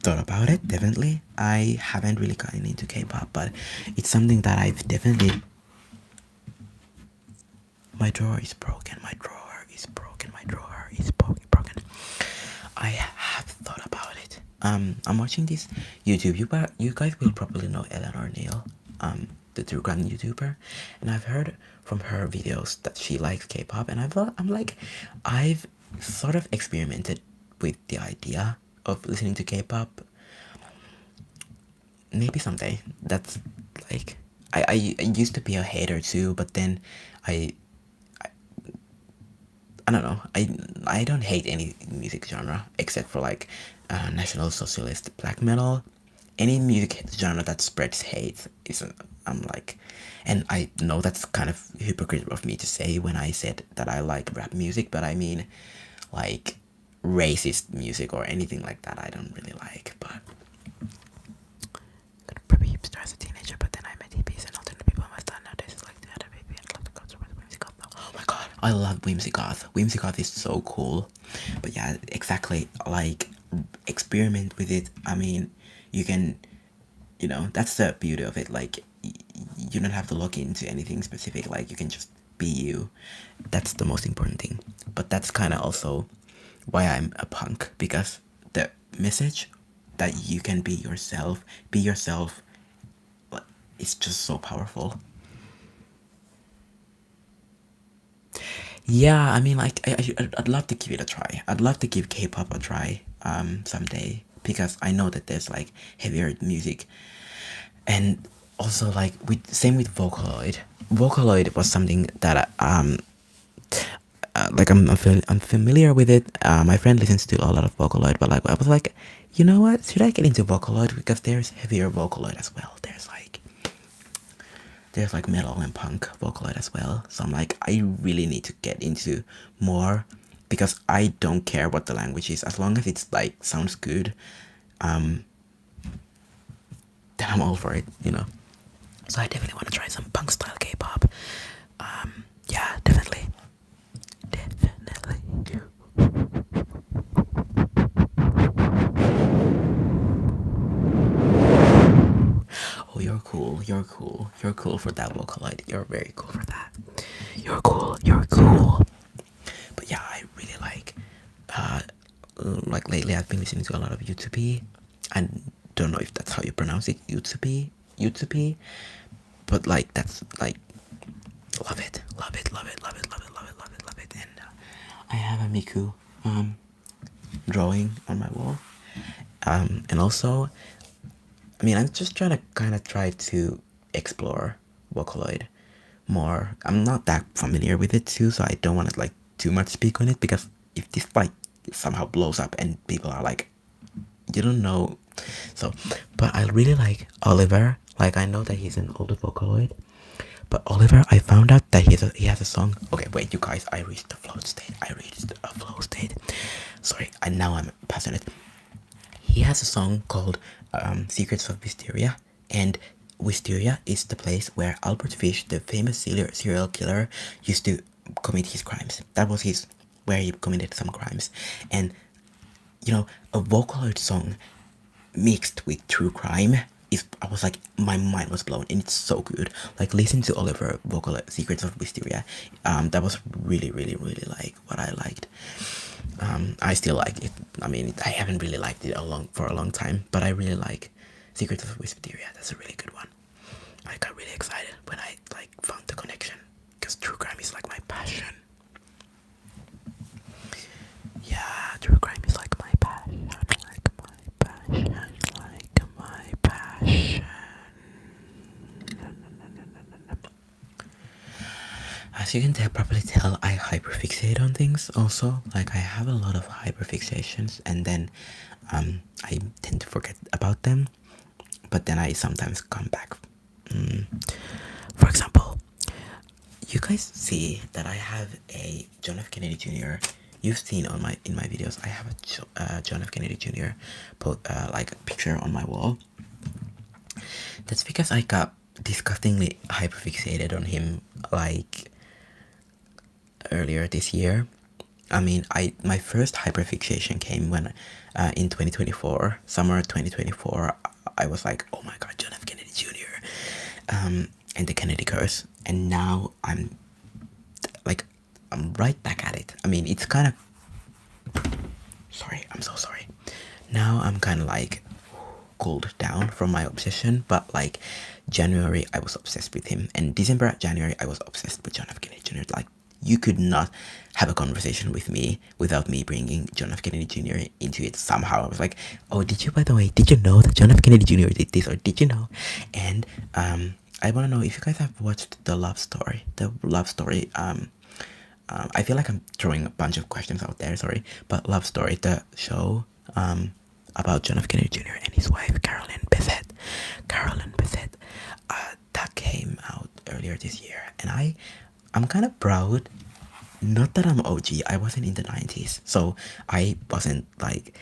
thought about it, definitely. I haven't really gotten into K-pop, but it's something that I've definitely. My drawer is broken. My drawer is broken. My drawer is broken. I have thought about it. I'm watching this YouTube. You guys will probably know Eleanor Neil, the True Crime YouTuber, and I've heard from her videos that she likes K-pop, and I'm like, I've sort of experimented with the idea of listening to K-pop. Maybe someday. That's like I used to be a hater too, but then I I don't know. I don't hate any music genre except for like National Socialist black metal. Any music genre that spreads hate is I'm like, and I know that's kind of hypocrite of me to say when I said that I like rap music, but I mean like racist music or anything like that I don't really like. But probably hipster as a teenager, but then I met hippies and alternate people in my style nowadays. It's like the other baby. I'd love to go to Whimsy Goth though. Oh my god, I love Whimsy Goth. Whimsy Goth is so cool. But yeah, exactly. Like experiment with it. I mean, you can, that's the beauty of it. Like you don't have to look into anything specific. Like you can just be you. That's the most important thing. But that's kind of also why I'm a punk, because the message that you can be yourself, it's just so powerful. Yeah, I mean, like, I'd love to give it a try. I'd love to give K-pop a try, someday, because I know that there's like heavier music, and also like same with Vocaloid. Vocaloid was something that like I'm familiar with it. My friend listens to a lot of Vocaloid, but like I was like, you know what? Should I get into Vocaloid, because there's heavier Vocaloid as well. There's like metal and punk Vocaloid as well. So I'm like, I really need to get into more, because I don't care what the language is, as long as it's like sounds good. Then I'm all for it. So I definitely want to try some punk style K-pop. Yeah, definitely. Oh, you're cool. you're cool for that Vocaloid. You're very cool for that. You're cool. You're cool. But yeah, I really uh, like lately I've been listening to a lot of YouTube. I don't know if that's how you pronounce it, YouTube, YouTube. But like that's like, love it, love it, love it, love it, love it, love it, love it, love it. And I have a Miku drawing on my wall. And also, I mean, I'm just trying to kind of try to explore Vocaloid more. I'm not that familiar with it too, so I don't want to like too much speak on it, because if this like somehow blows up and people are like, you don't know. So, but I really like Oliver. Like, I know that he's an older Vocaloid, but Oliver, I found out that he has a song. Okay, wait, you guys, I reached the flow state. I reached a flow state. Sorry, and now I'm passionate. He has a song called Secrets of Wisteria, and Wisteria is the place where Albert Fish, the famous serial killer, used to commit his crimes. That was where he committed some crimes. And you know, a Vocaloid song mixed with true crime is, I was like, my mind was blown, and it's so good. Like, listen to Oliver Vocaloid Secrets of Wisteria. That was really, really, really like what I liked. I still like it. I mean, I haven't really liked it for a long time, but I really like Secrets of Wisteria. That's a really good one. I got really excited when I like found the connection, because true crime is like my passion. Yeah, true crime is like my passion, like my passion, like my passion. As you can probably tell, I hyperfixate on things also. Like, I have a lot of hyperfixations, and then I tend to forget about them, but then I sometimes come back. For example, you guys see that I have a John F. Kennedy Jr. You've seen in my videos, I have a John F. Kennedy Jr. Like picture on my wall. That's because I got disgustingly hyperfixated on him like earlier this year. I mean, my first hyperfixation came when in 2024, summer 2024, I was like, oh my god, John F. Kennedy Jr. And the Kennedy curse, and now I'm right back at it. I mean, it's kind of, sorry, I'm so sorry. Now I'm kind of like cooled down from my obsession, but like January I was obsessed with him, and December, January I was obsessed with John F. Kennedy Jr. Like, you could not have a conversation with me without me bringing John F. Kennedy Jr. into it somehow. I was like, oh, by the way, did you know that John F. Kennedy Jr. did this, or did you know? And I want to know if you guys have watched the love story. I feel like I'm throwing a bunch of questions out there, sorry, but Love Story, the show about John F. Kennedy Jr. and his wife, Carolyn Bessette, that came out earlier this year, and I'm kind of proud. Not that I'm OG, I wasn't in the 90s, so I wasn't like,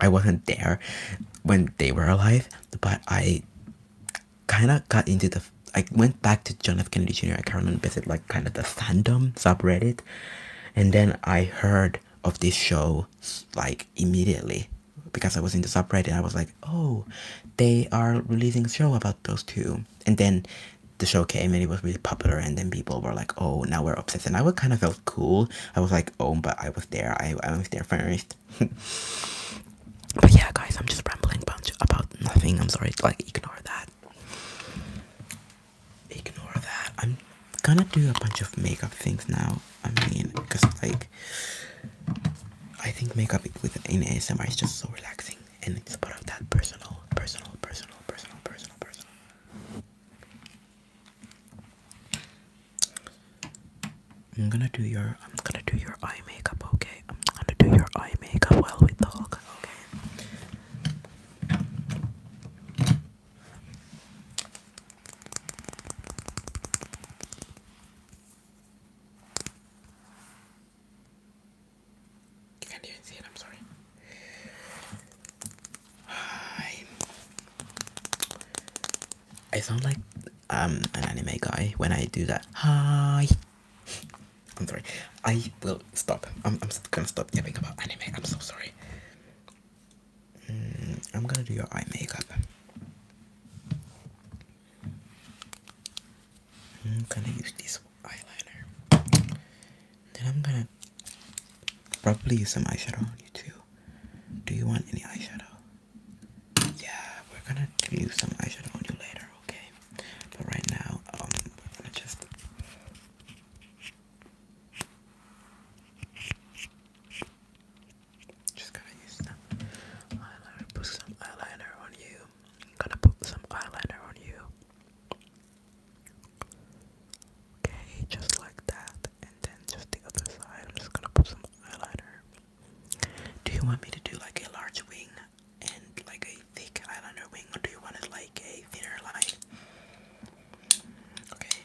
I wasn't there when they were alive, but I kind of got into I went back to John F. Kennedy Jr. and Carolyn Bessette, like kind of the fandom subreddit, and then I heard of this show like immediately because I was in the subreddit. I was like, oh, they are releasing a show about those two, and then the show came and it was really popular, and then people were like, oh, now we're obsessed, and I would kind of felt cool. I was like, oh, but I was there. I was there first. But yeah, guys, I'm just rambling bunch about nothing. I'm sorry. Like, ignore that. I'm gonna do a bunch of makeup things now. I mean, because like, I think makeup in ASMR is just so relaxing, and it's part of that personal. I'm gonna do your eye makeup, okay? I'm gonna do your eye makeup while we talk, okay? You can't even see it, I'm sorry. Hi. I sound like an anime guy when I do that. Hi. I'm sorry. I will stop. I'm gonna stop yapping about anime. I'm so sorry. I'm gonna do your eye makeup. I'm gonna use this eyeliner. Then I'm gonna probably use some eyeshadow on you too. Do you want any eyeshadow? Yeah, we're gonna use some eyeshadow on you later, okay? But right now, we're gonna just gonna use some eyeliner. Put some eyeliner on you. I'm gonna put some eyeliner on you. Okay, just like that. And then just the other side. I'm just gonna put some eyeliner. Do you want me to do like a large wing and like a thick eyeliner wing, or do you want it like a thinner line? Okay.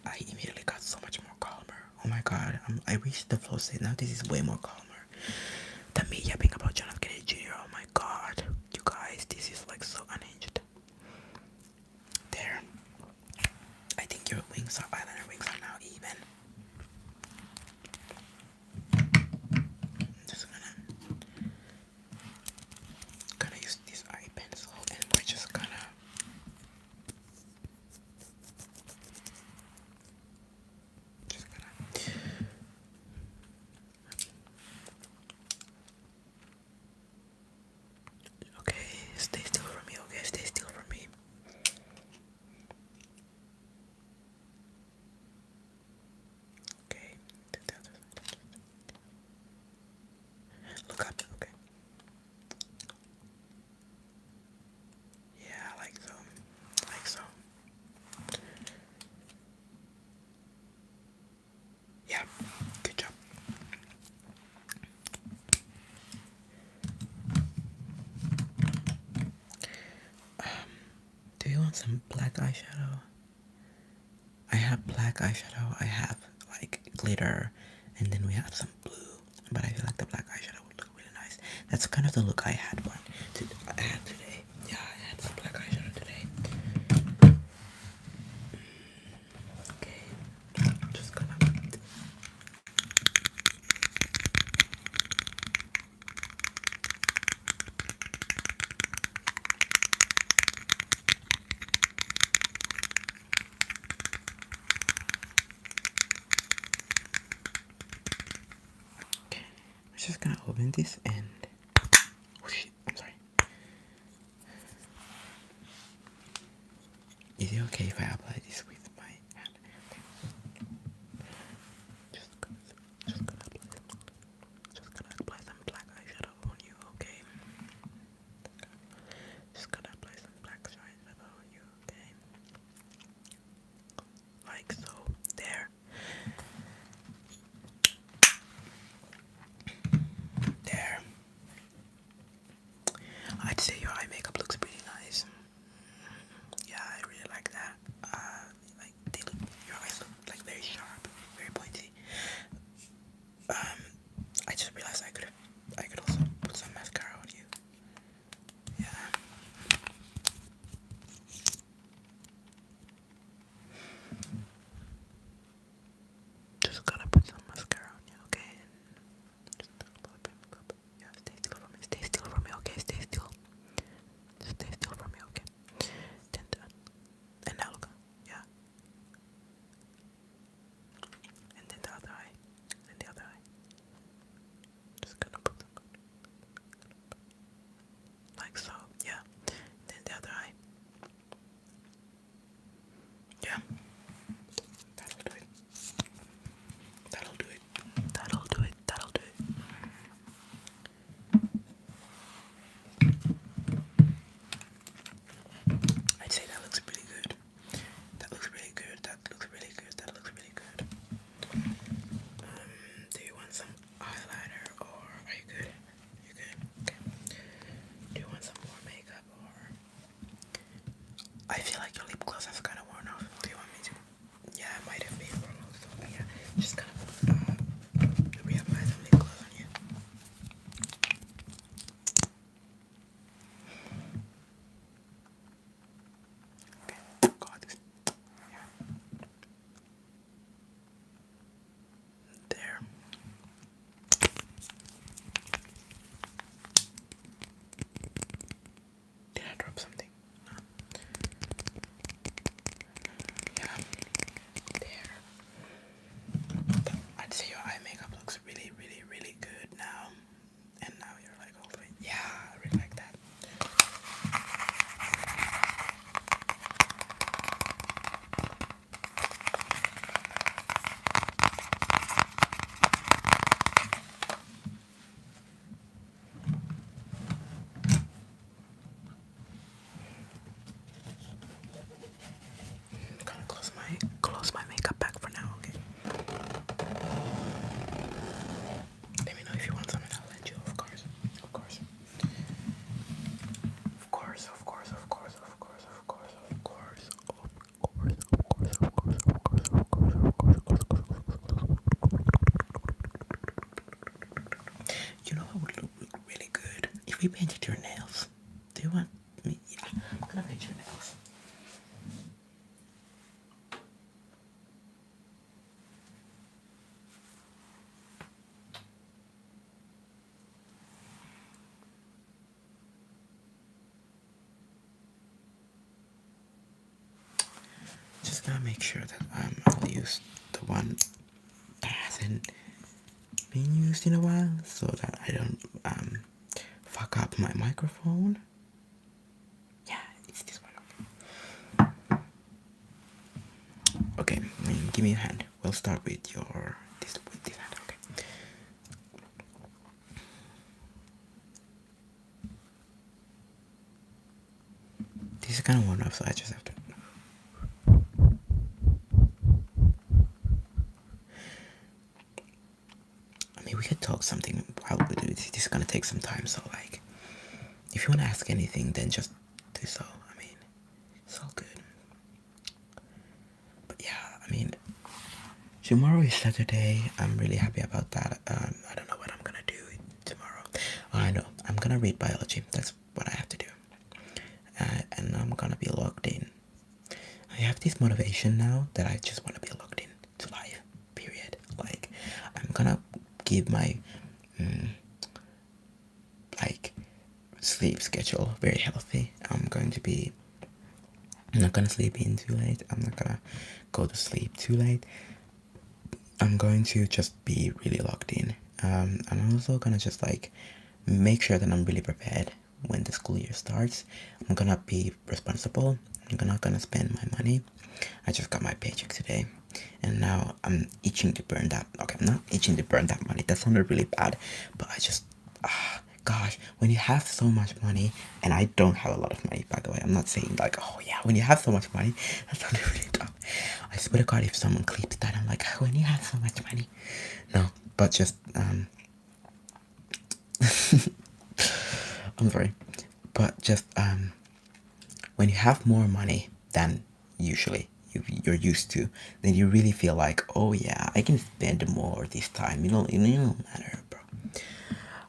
I immediately got so much more calmer. Oh my god, I reached the flow state. Now this is way more calmer than me yapping about John F. Kennedy Jr. Oh my god, you guys, this is like so unhinged. There. I think your wings are eyeliner wings are now even. I'm just gonna use this eye pencil and we're just gonna okay, stay still for me, okay? Stay still for me. Okay. Look up, okay. Yeah, like so. Like so. Yeah, good job. Do you want some black eyeshadow? I have black eyeshadow, I have like glitter, and then we have some blue. But I feel like the black eyeshadow would look really nice. That's kind of the look I had I had today. Yeah, I had some black eyeshadow today. Okay, I'm just gonna. Okay, I'm just gonna open this and. Oh shit! I'm sorry. Is it okay if I apply this with my hand? Just gonna apply some black eyeshadow on you, okay? Just gonna apply some black eyeshadow on you, okay? Like so. There. There. I'd say your eye makeup looks pretty nice. Yeah, I really like that. we painted your nails? Do you want me? Yeah, I'm gonna paint your nails. Just gotta make sure that I'll use the one that hasn't been used in a while, so that I don't fuck up my microphone. Yeah, it's this one. Okay, give me a hand. We'll start with this hand. Okay. This is kind of worn off, so I just have to. I mean, we could talk something while we do this. This is gonna take some time, so like, if you wanna ask anything, then just do so. I mean, it's all good. But yeah, I mean, tomorrow is Saturday. I'm really happy about that. I don't know what I'm gonna do tomorrow. I know I'm gonna read biology. That's what I have to do. And I'm gonna be logged in. I have this motivation now that I just want to be logged in to life. Period. Like, I'm gonna keep my like sleep schedule very healthy. I'm not gonna sleep in too late. I'm not gonna go to sleep too late. I'm going to just be really logged in. I'm also gonna just like make sure that I'm really prepared when the school year starts. I'm gonna be responsible. I'm not gonna spend my money. I just got my paycheck today, and now I'm itching to burn that. Okay, I'm not itching to burn that money. That sounded really bad, but I just, gosh, when you have so much money, and I don't have a lot of money, by the way. I'm not saying like, oh yeah, when you have so much money, that sounded really dumb. I swear to God, if someone clips that, I'm like, when you have so much money. No, but just, I'm sorry, but just when you have more money than usually you're used to, then you really feel like, oh yeah, I can spend more this time. It don't matter, bro.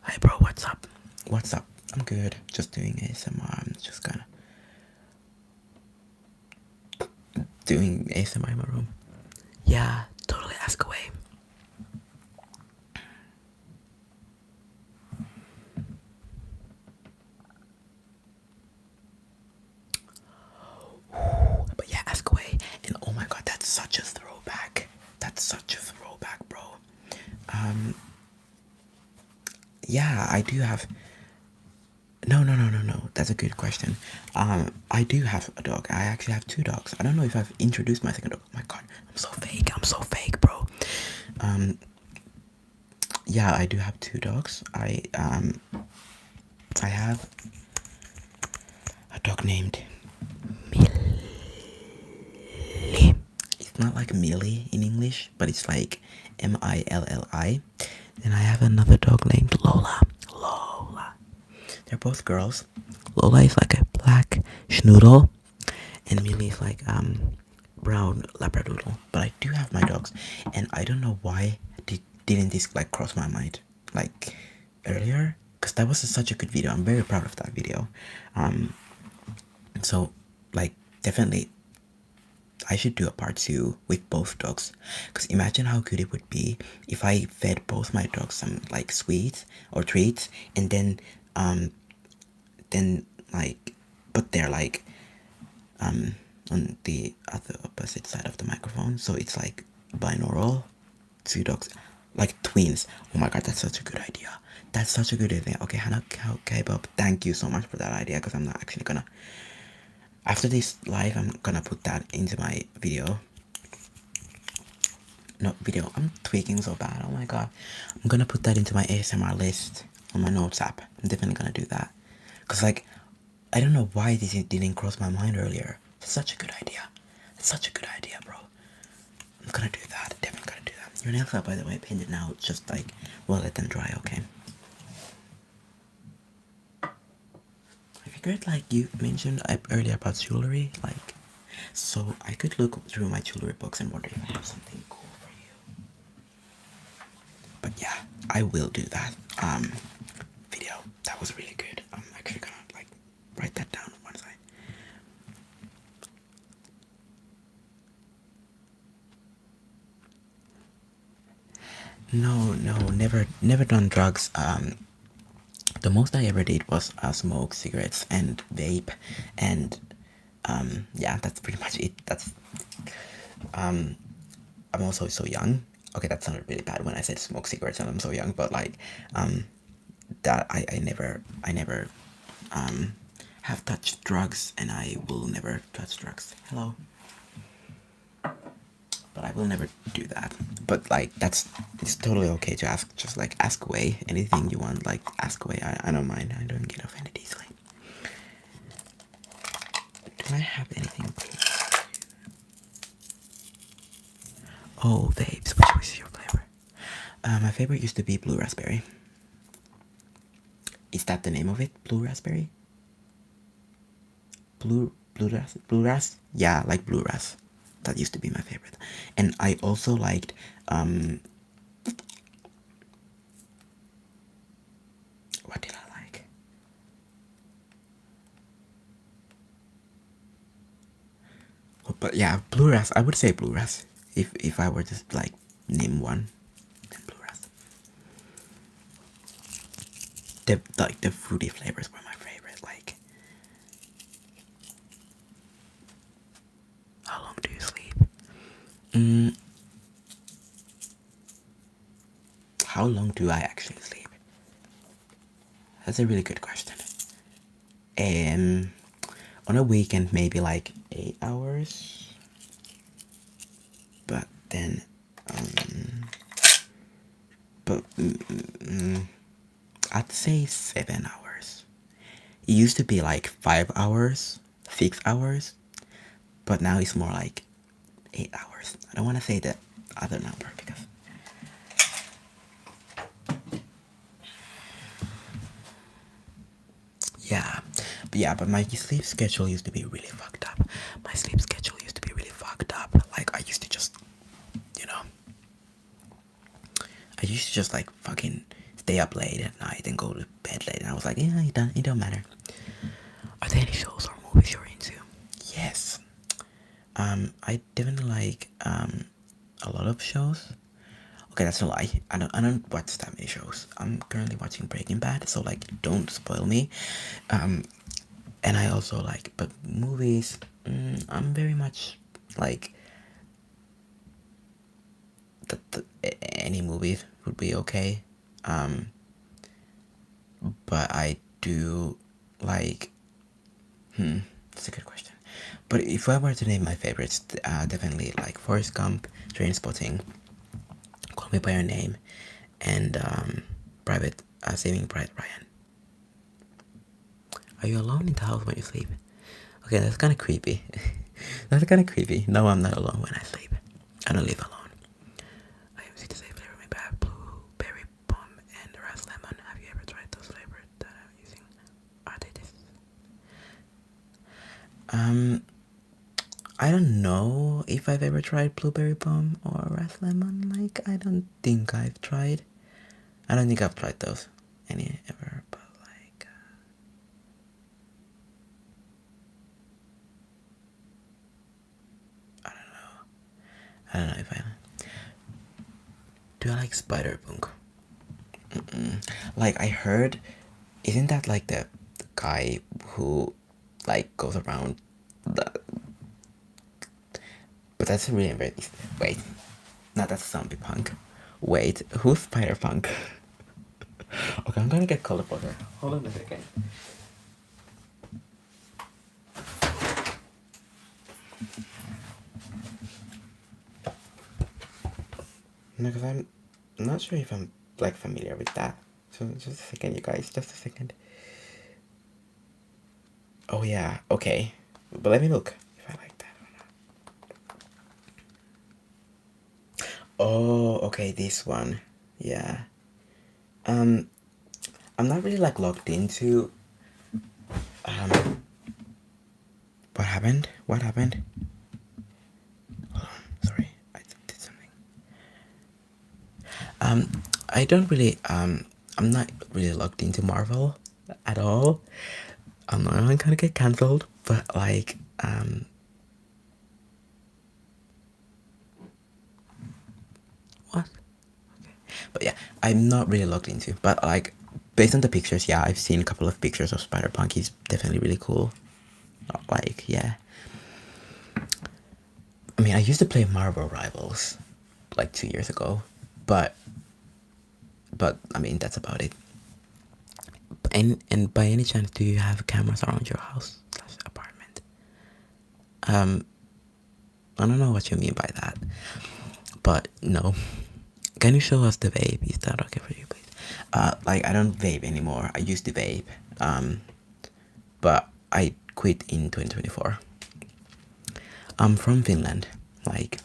Hey, bro, what's up? What's up? I'm good. Just doing ASMR. I'm just kind of doing ASMR in my room. Yeah, totally. Ask away. But yeah, ask away. And oh my god, that's such a throwback. That's such a throwback, bro. Yeah, I do have. No, no, no, no, no. That's a good question. I do have a dog. I actually have two dogs. I don't know if I've introduced my second dog. Oh my god, I'm so fake. I'm so fake, bro. Yeah, I do have two dogs. I have a dog named Millie. It's not like Millie in English, but it's like Milli. And I have another dog named Lola. Lola. They're both girls. Lola is like a black schnoodle, and Millie is like brown labradoodle. But I do have my dogs, and I don't know why didn't this like cross my mind like earlier, because that was such a good video. I'm very proud of that video. So like definitely I should do a part 2 with both dogs, because imagine how good it would be if I fed both my dogs some like sweets or treats, and then like, but they're like on the other opposite side of the microphone, so it's like binaural, two dogs like twins. Oh my god, that's such a good idea. That's such a good idea. Okay, Hannah, okay, Bob, thank you so much for that idea, because I'm not actually gonna, after this live, I'm gonna put that into my video. No, video. I'm tweaking so bad. Oh my god. I'm gonna put that into my ASMR list on my notes app. I'm definitely gonna do that. Because, like, I don't know why this didn't cross my mind earlier. It's such a good idea. It's such a good idea, bro. I'm gonna do that. Definitely gonna do that. Your nails are, by the way, painted now. Just, like, well, let them dry, okay? I figured, like, you mentioned earlier about jewelry, like, so I could look through my jewelry box and wonder if I have something cool for you. But yeah, I will do that video. That was really good. No, never done drugs. The most I ever did was smoke cigarettes and vape, and yeah, that's pretty much it. I'm also so young. Okay, that sounded really bad when I said smoke cigarettes and I'm so young, but like, that I never have touched drugs, and I will never touch drugs. Hello. But I will never do that. But like, it's totally okay to ask. Just like ask away anything you want. Like ask away. I don't mind. I don't get offended easily. Do I have anything? Oh, vapes. Which is your flavor? My favorite used to be blue raspberry. Is that the name of it? Blue raspberry? Blue ras? Yeah, like blue ras. That used to be my favorite. And I also liked what did I like? But yeah, blue ras. I would say blue ras. If I were to like name one, then blue ras. The fruity flavors were my favorite. Like, how long do you sleep? How long do I actually sleep? That's a really good question. On a weekend, maybe like 8 hours. But then, but I'd say 7 hours. It used to be like 5 hours, 6 hours, but now it's more like 8 hours. I don't want to say the other number because. But my sleep schedule used to be really fucked up. My sleep schedule used to be really fucked up. Like, I used to just, you know, I used to just like fucking stay up late at night and go to bed late. And I was like, yeah, it don't matter. Are there any shows or movies you're into? Yes. I definitely like a lot of shows. Okay, that's a lie. I don't watch that many shows. I'm currently watching Breaking Bad, so like don't spoil me. And I also like, but movies, I'm very much like any movies would be okay. But I do like, that's a good question. But if I were to name my favorites, definitely like Forrest Gump, Trainspotting, Call Me by Your Name, and Private Saving Private Ryan. Are you alone in the house when you sleep? Okay, that's kind of creepy. That's kind of creepy. No, I'm not alone when I sleep. I don't live alone. I am to say flavor may have blueberry plum and ras lemon. Have you ever tried those flavors that I'm using? Are they this? I don't know if I've ever tried blueberry plum or ras lemon. Like, I don't think I've tried. I don't think I've tried those any ever, but like, I don't know if I. Do I like spider punk? Like, I heard, isn't that like the guy who like goes around the? But that's really embarrassing. Wait, no, that's zombie punk. Wait, who's spider punk? Okay, I'm gonna get colorful here. Hold on a second. No, because I'm not sure if I'm like familiar with that. So just a second, you guys. Just a second. Oh yeah. Okay. But let me look if I like that or not. Oh, okay. This one. Yeah. I'm not really like logged into. Um. What happened? What happened? Hold on. Sorry, I did something. I don't really. I'm not really logged into Marvel at all. I'm not gonna get cancelled, but like, what? Okay. But yeah, I'm not really looked into. But like, based on the pictures, yeah, I've seen a couple of pictures of Spider-Punk. He's definitely really cool. Like, yeah. I mean, I used to play Marvel Rivals like 2 years ago, but I mean that's about it. And by any chance, do you have cameras around your house slash apartment? I don't know what you mean by that, but no. Can you show us the vape? Is that okay for you, please? Like I don't vape anymore. I used to vape, but I quit in 2024. I'm from Finland. Like,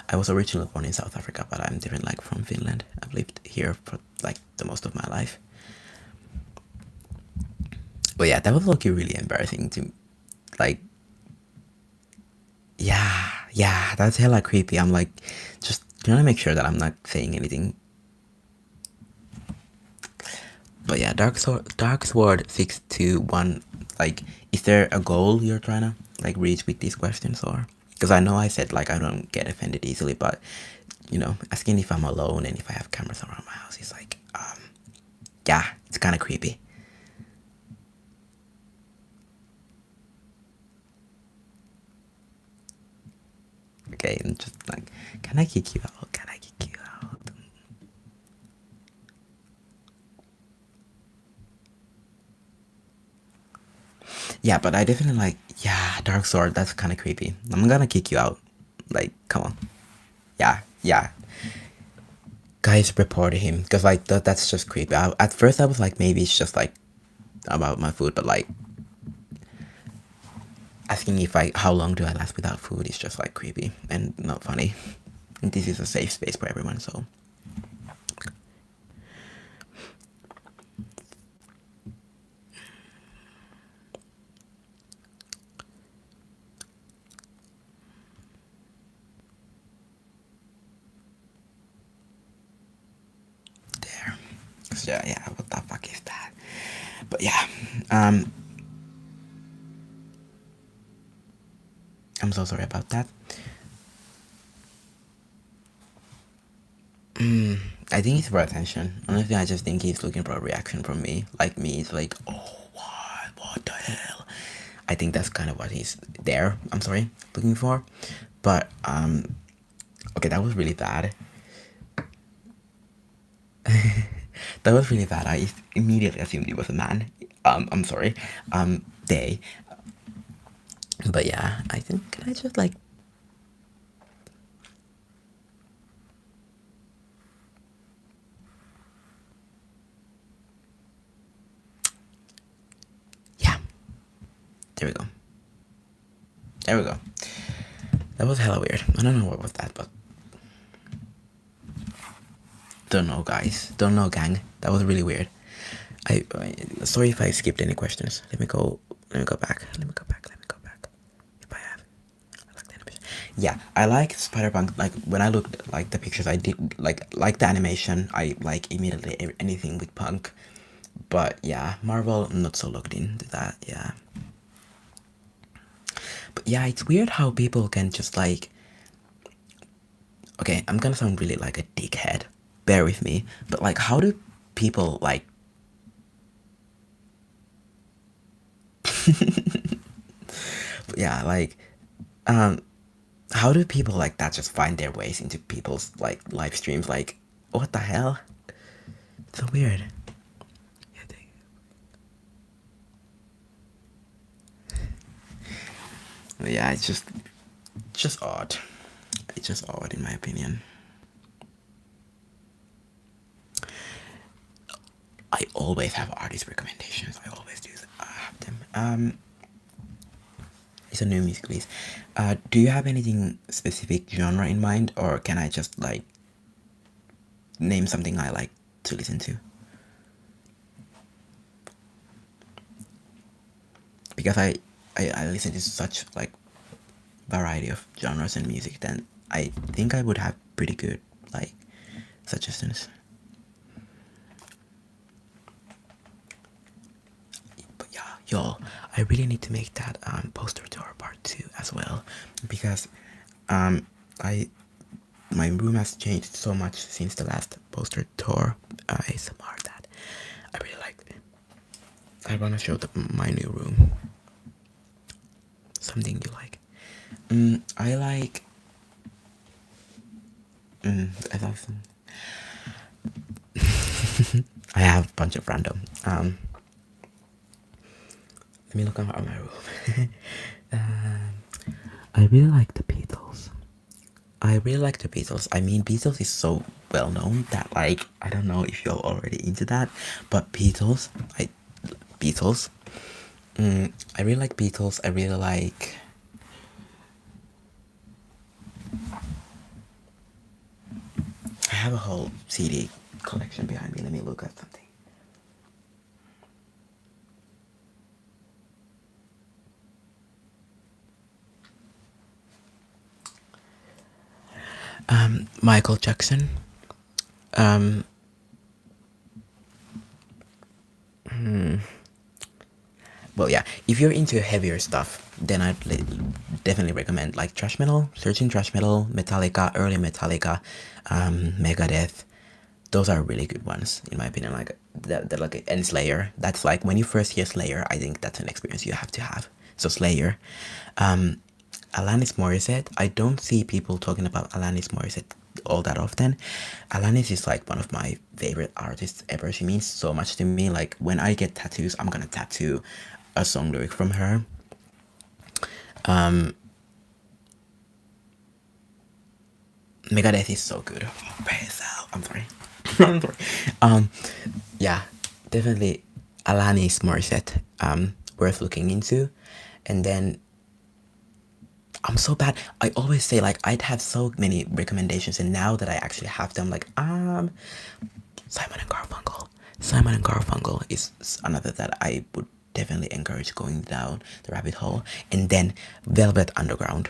I was originally born in South Africa, but I'm different. Like from Finland. I've lived here for like the most of my life. But yeah, that was like really embarrassing to, like, yeah, that's hella creepy. I'm like, just trying to make sure that I'm not saying anything. But yeah, Dark Sword 621. Like, is there a goal you're trying to like reach with these questions, or? Because I know I said like I don't get offended easily, but you know, asking if I'm alone and if I have cameras around my house is like, yeah, it's kind of creepy. Okay, and just like, can I kick you out? Can I kick you out? Yeah, but I definitely like, yeah, Dark Sword, that's kind of creepy. I'm gonna kick you out. Like, come on. Yeah. Guys, report him. Because, like, that's just creepy. At first, I was like, maybe it's just, like, about my food, but, like, asking if how long do I last without food is just, like, creepy and not funny. And this is a safe space for everyone, so. There. So, yeah, what the fuck is that? But yeah, I'm so sorry about that. I think it's for attention. Honestly, I just think he's looking for a reaction from me. Like me, it's like, oh, what the hell? I think that's kind of what he's there. I'm sorry, looking for. But okay, that was really bad. That was really bad. I immediately assumed he was a man. I'm sorry. They. But yeah, I think, can I just like. Yeah. There we go. There we go. That was hella weird. I don't know what was that, but. Don't know, guys. Don't know, gang. That was really weird. I sorry if I skipped any questions. Let me go back. If I have. I like the animation. Yeah, I like Spider-Punk. Like when I looked at like the pictures, I did like the animation. I like immediately anything with Punk. But yeah, Marvel, I'm not so looked into that. Yeah. But yeah, it's weird how people can just like. Okay, I'm gonna sound really like a dickhead. Bear with me. But like, how do people like. But yeah, like, how do people like that just find their ways into people's like live streams? Like, what the hell? It's so weird. But yeah, it's just odd. It's just odd in my opinion. I always have artist recommendations. I always do have them. It's a new music release. Do you have anything specific genre in mind, or can I just like name something I like to listen to? Because I listen to such like variety of genres and music, then I think I would have pretty good like suggestions. But yeah, y'all, I really need to make that poster to our part 2 as well, because I my room has changed so much since the last poster tour. ASMR that I really like it. I wanna show my new room. Something you like. I like. I like some. I have a bunch of random. Let me look at my room. I really like the Beatles. I really like the Beatles. I mean, Beatles is so well known that like I don't know if you're already into that, but Beatles. I really like Beatles. I really like. I have a whole CD collection behind me. Let me look at something. Michael Jackson. Well, yeah, if you're into heavier stuff, then I'd definitely recommend like thrash metal, searching thrash metal, Metallica, early Metallica, Megadeth. Those are really good ones in my opinion. Like the like and Slayer. That's like when you first hear Slayer, I think that's an experience you have to have. So Slayer, Alanis Morissette. I don't see people talking about Alanis Morissette all that often. Alanis is like one of my favorite artists ever. She means so much to me. Like when I get tattoos, I'm gonna tattoo a song lyric from her. Megadeth is so good. I'm sorry. I'm sorry. Yeah, definitely Alanis Morissette. Worth looking into. And then I'm so bad. I always say like I'd have so many recommendations, and now that I actually have them, like Simon and Garfunkel. Simon and Garfunkel is another that I would definitely encourage going down the rabbit hole. And then Velvet Underground.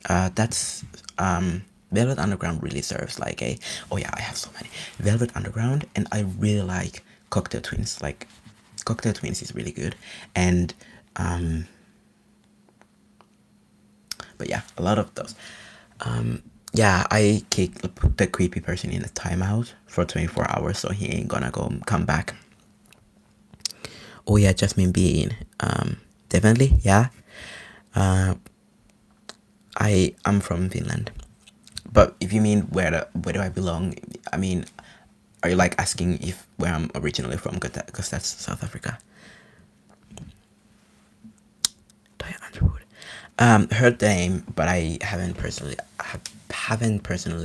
That's Velvet Underground really serves like a. Oh yeah, I have so many. Velvet Underground, and I really like Cocktail Twins. Like Cocktail Twins is really good, and but yeah, a lot of those. Yeah, I put the creepy person in a timeout for 24 hours, so he ain't gonna come back. Oh yeah, Jasmine Bean. Definitely, yeah. I'm from Finland, but if you mean where do I belong? I mean, are you like asking if where I'm originally from? Because that's South Africa. Diane Underwood. Heard the name, but I haven't personally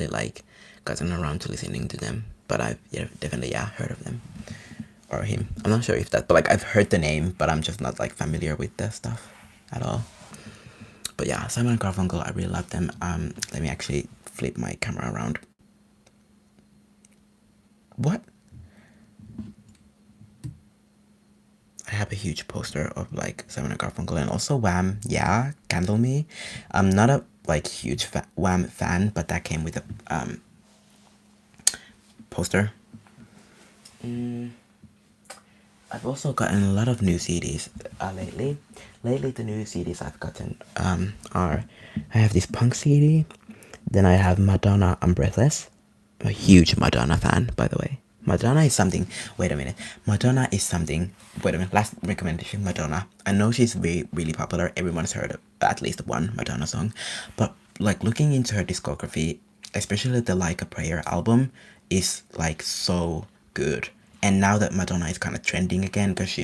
like gotten around to listening to them. But I've definitely heard of them or him. I'm not sure if that, but like I've heard the name, but I'm just not like familiar with the stuff at all. But yeah, Simon and Garfunkel, I really love them. Let me actually flip my camera around. What? I have a huge poster of like Simon and Garfunkel and also Wham. Yeah, Candle Me. I'm not a like huge Wham fan, but that came with a poster. I've also gotten a lot of new CDs lately. Lately, the new CDs I've gotten are I have this punk CD, then I have Madonna I'm Breathless. I'm a huge Madonna fan, by the way. Madonna is something. Wait a minute. Madonna is something. Wait a minute. Last recommendation. Madonna. I know she's really popular. Everyone's heard of at least one Madonna song, but like looking into her discography, especially the Like a Prayer album, is like so good. And now that Madonna is kind of trending again because she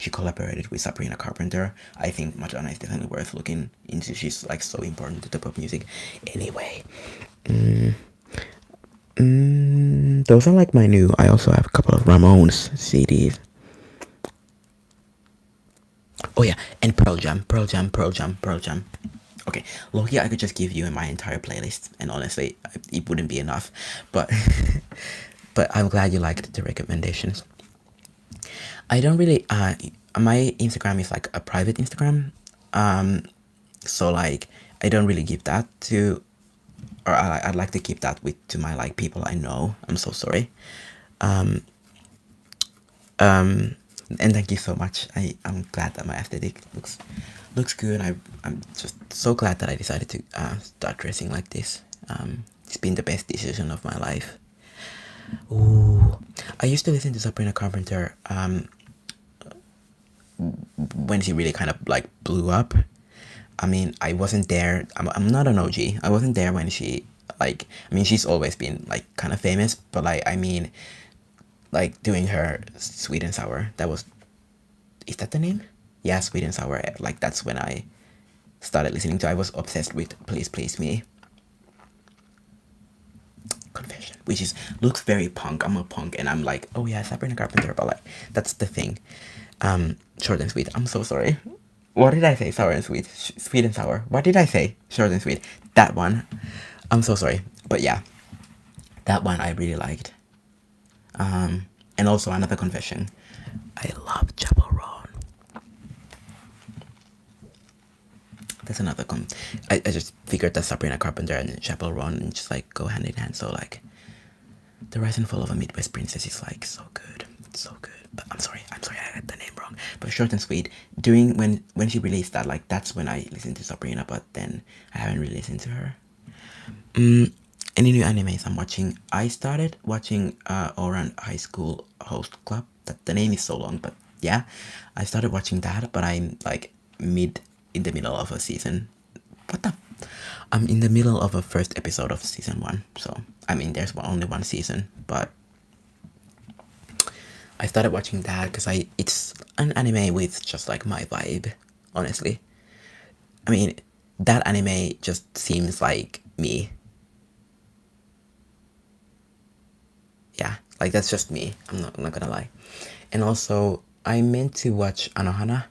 collaborated with Sabrina Carpenter, I think Madonna is definitely worth looking into. She's like so important to the pop music. Anyway, those are like my new. I also have a couple of Ramones CDs. Oh yeah, and Pearl Jam, Pearl Jam, Pearl Jam, Pearl Jam. Okay, Loki, I could just give you my entire playlist, and honestly, it wouldn't be enough. But but I'm glad you liked the recommendations. I don't really. My Instagram is like a private Instagram. So like I don't really give that to, or I'd like to keep that with to my like people I know. I'm so sorry. And thank you so much. I'm glad that my aesthetic looks good. I'm just so glad that I decided to start dressing like this. It's been the best decision of my life. Ooh, I used to listen to Sabrina Carpenter when she really kind of like blew up. I mean, I wasn't there. I'm not an OG. I wasn't there when she like. I mean, she's always been like kind of famous, but like I mean, like doing her Sweet and Sour. That was, is that the name? Yeah, Sweet and Sour. Like that's when I started listening to. I was obsessed with Please Please Me. Confession, which is looks very punk. I'm a punk, and I'm like, oh yeah, Sabrina Carpenter, but like that's the thing. Short and sweet. I'm so sorry. What did I say? Sour and sweet. Sweet and sour. What did I say? Short and sweet. That one. I'm so sorry, but yeah, that one I really liked. And also another confession. I love Chapel Roan. That's another I just figured that Sabrina Carpenter and Chapel Roan just like go hand in hand. So like, The Rise and Fall of a Midwest Princess is like so good. It's so good. But I'm sorry, I got the name wrong. But Short and Sweet, during when she released that, like that's when I listened to Sabrina, but then I haven't really listened to her. Any new animes I'm watching? I started watching Oran High School Host Club. That the name is so long, but yeah, I started watching that, but I'm like in the middle of a season. What the? I'm in the middle of a first episode of season 1, so I mean there's only one season, but I started watching that because it's an anime with just like my vibe, honestly. I mean, that anime just seems like me. Yeah, like that's just me. I'm not gonna lie. And also, I meant to watch Anohana.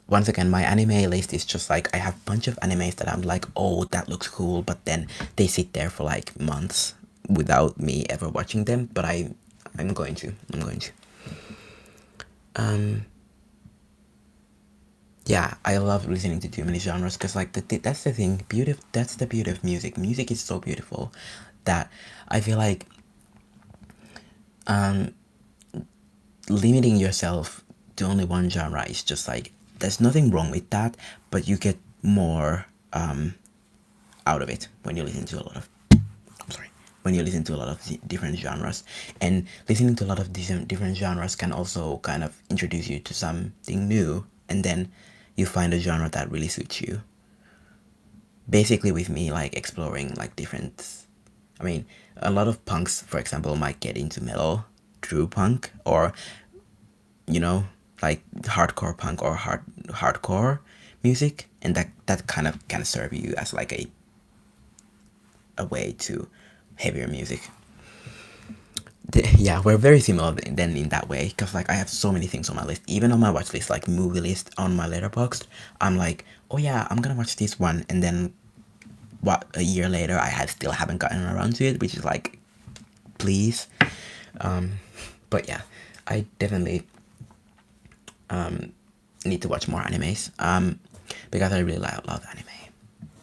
Once again, my anime list is just like I have a bunch of animes that I'm like, oh, that looks cool, but then they sit there for like months without me ever watching them. But I'm going to. Yeah, I love listening to too many genres because like that's the thing. That's the beauty of music. Music is so beautiful that I feel like limiting yourself to only one genre is just like there's nothing wrong with that, but you get more out of it when you listen to a lot of when you listen to a lot of different genres, and listening to a lot of different genres can also kind of introduce you to something new, and then you find a genre that really suits you. Basically with me like exploring like different, I mean a lot of punks for example might get into metal true punk, or you know, like hardcore punk or hardcore music, and that kind of can serve you as like a way to heavier music. Yeah, we're very similar then in that way, because like I have so many things on my list, even on my watch list, like movie list on my Letterboxd. I'm like, oh yeah, I'm gonna watch this one, and then what, a year later I still haven't gotten around to it, which is like, please. But yeah, I definitely need to watch more animes because I really love anime,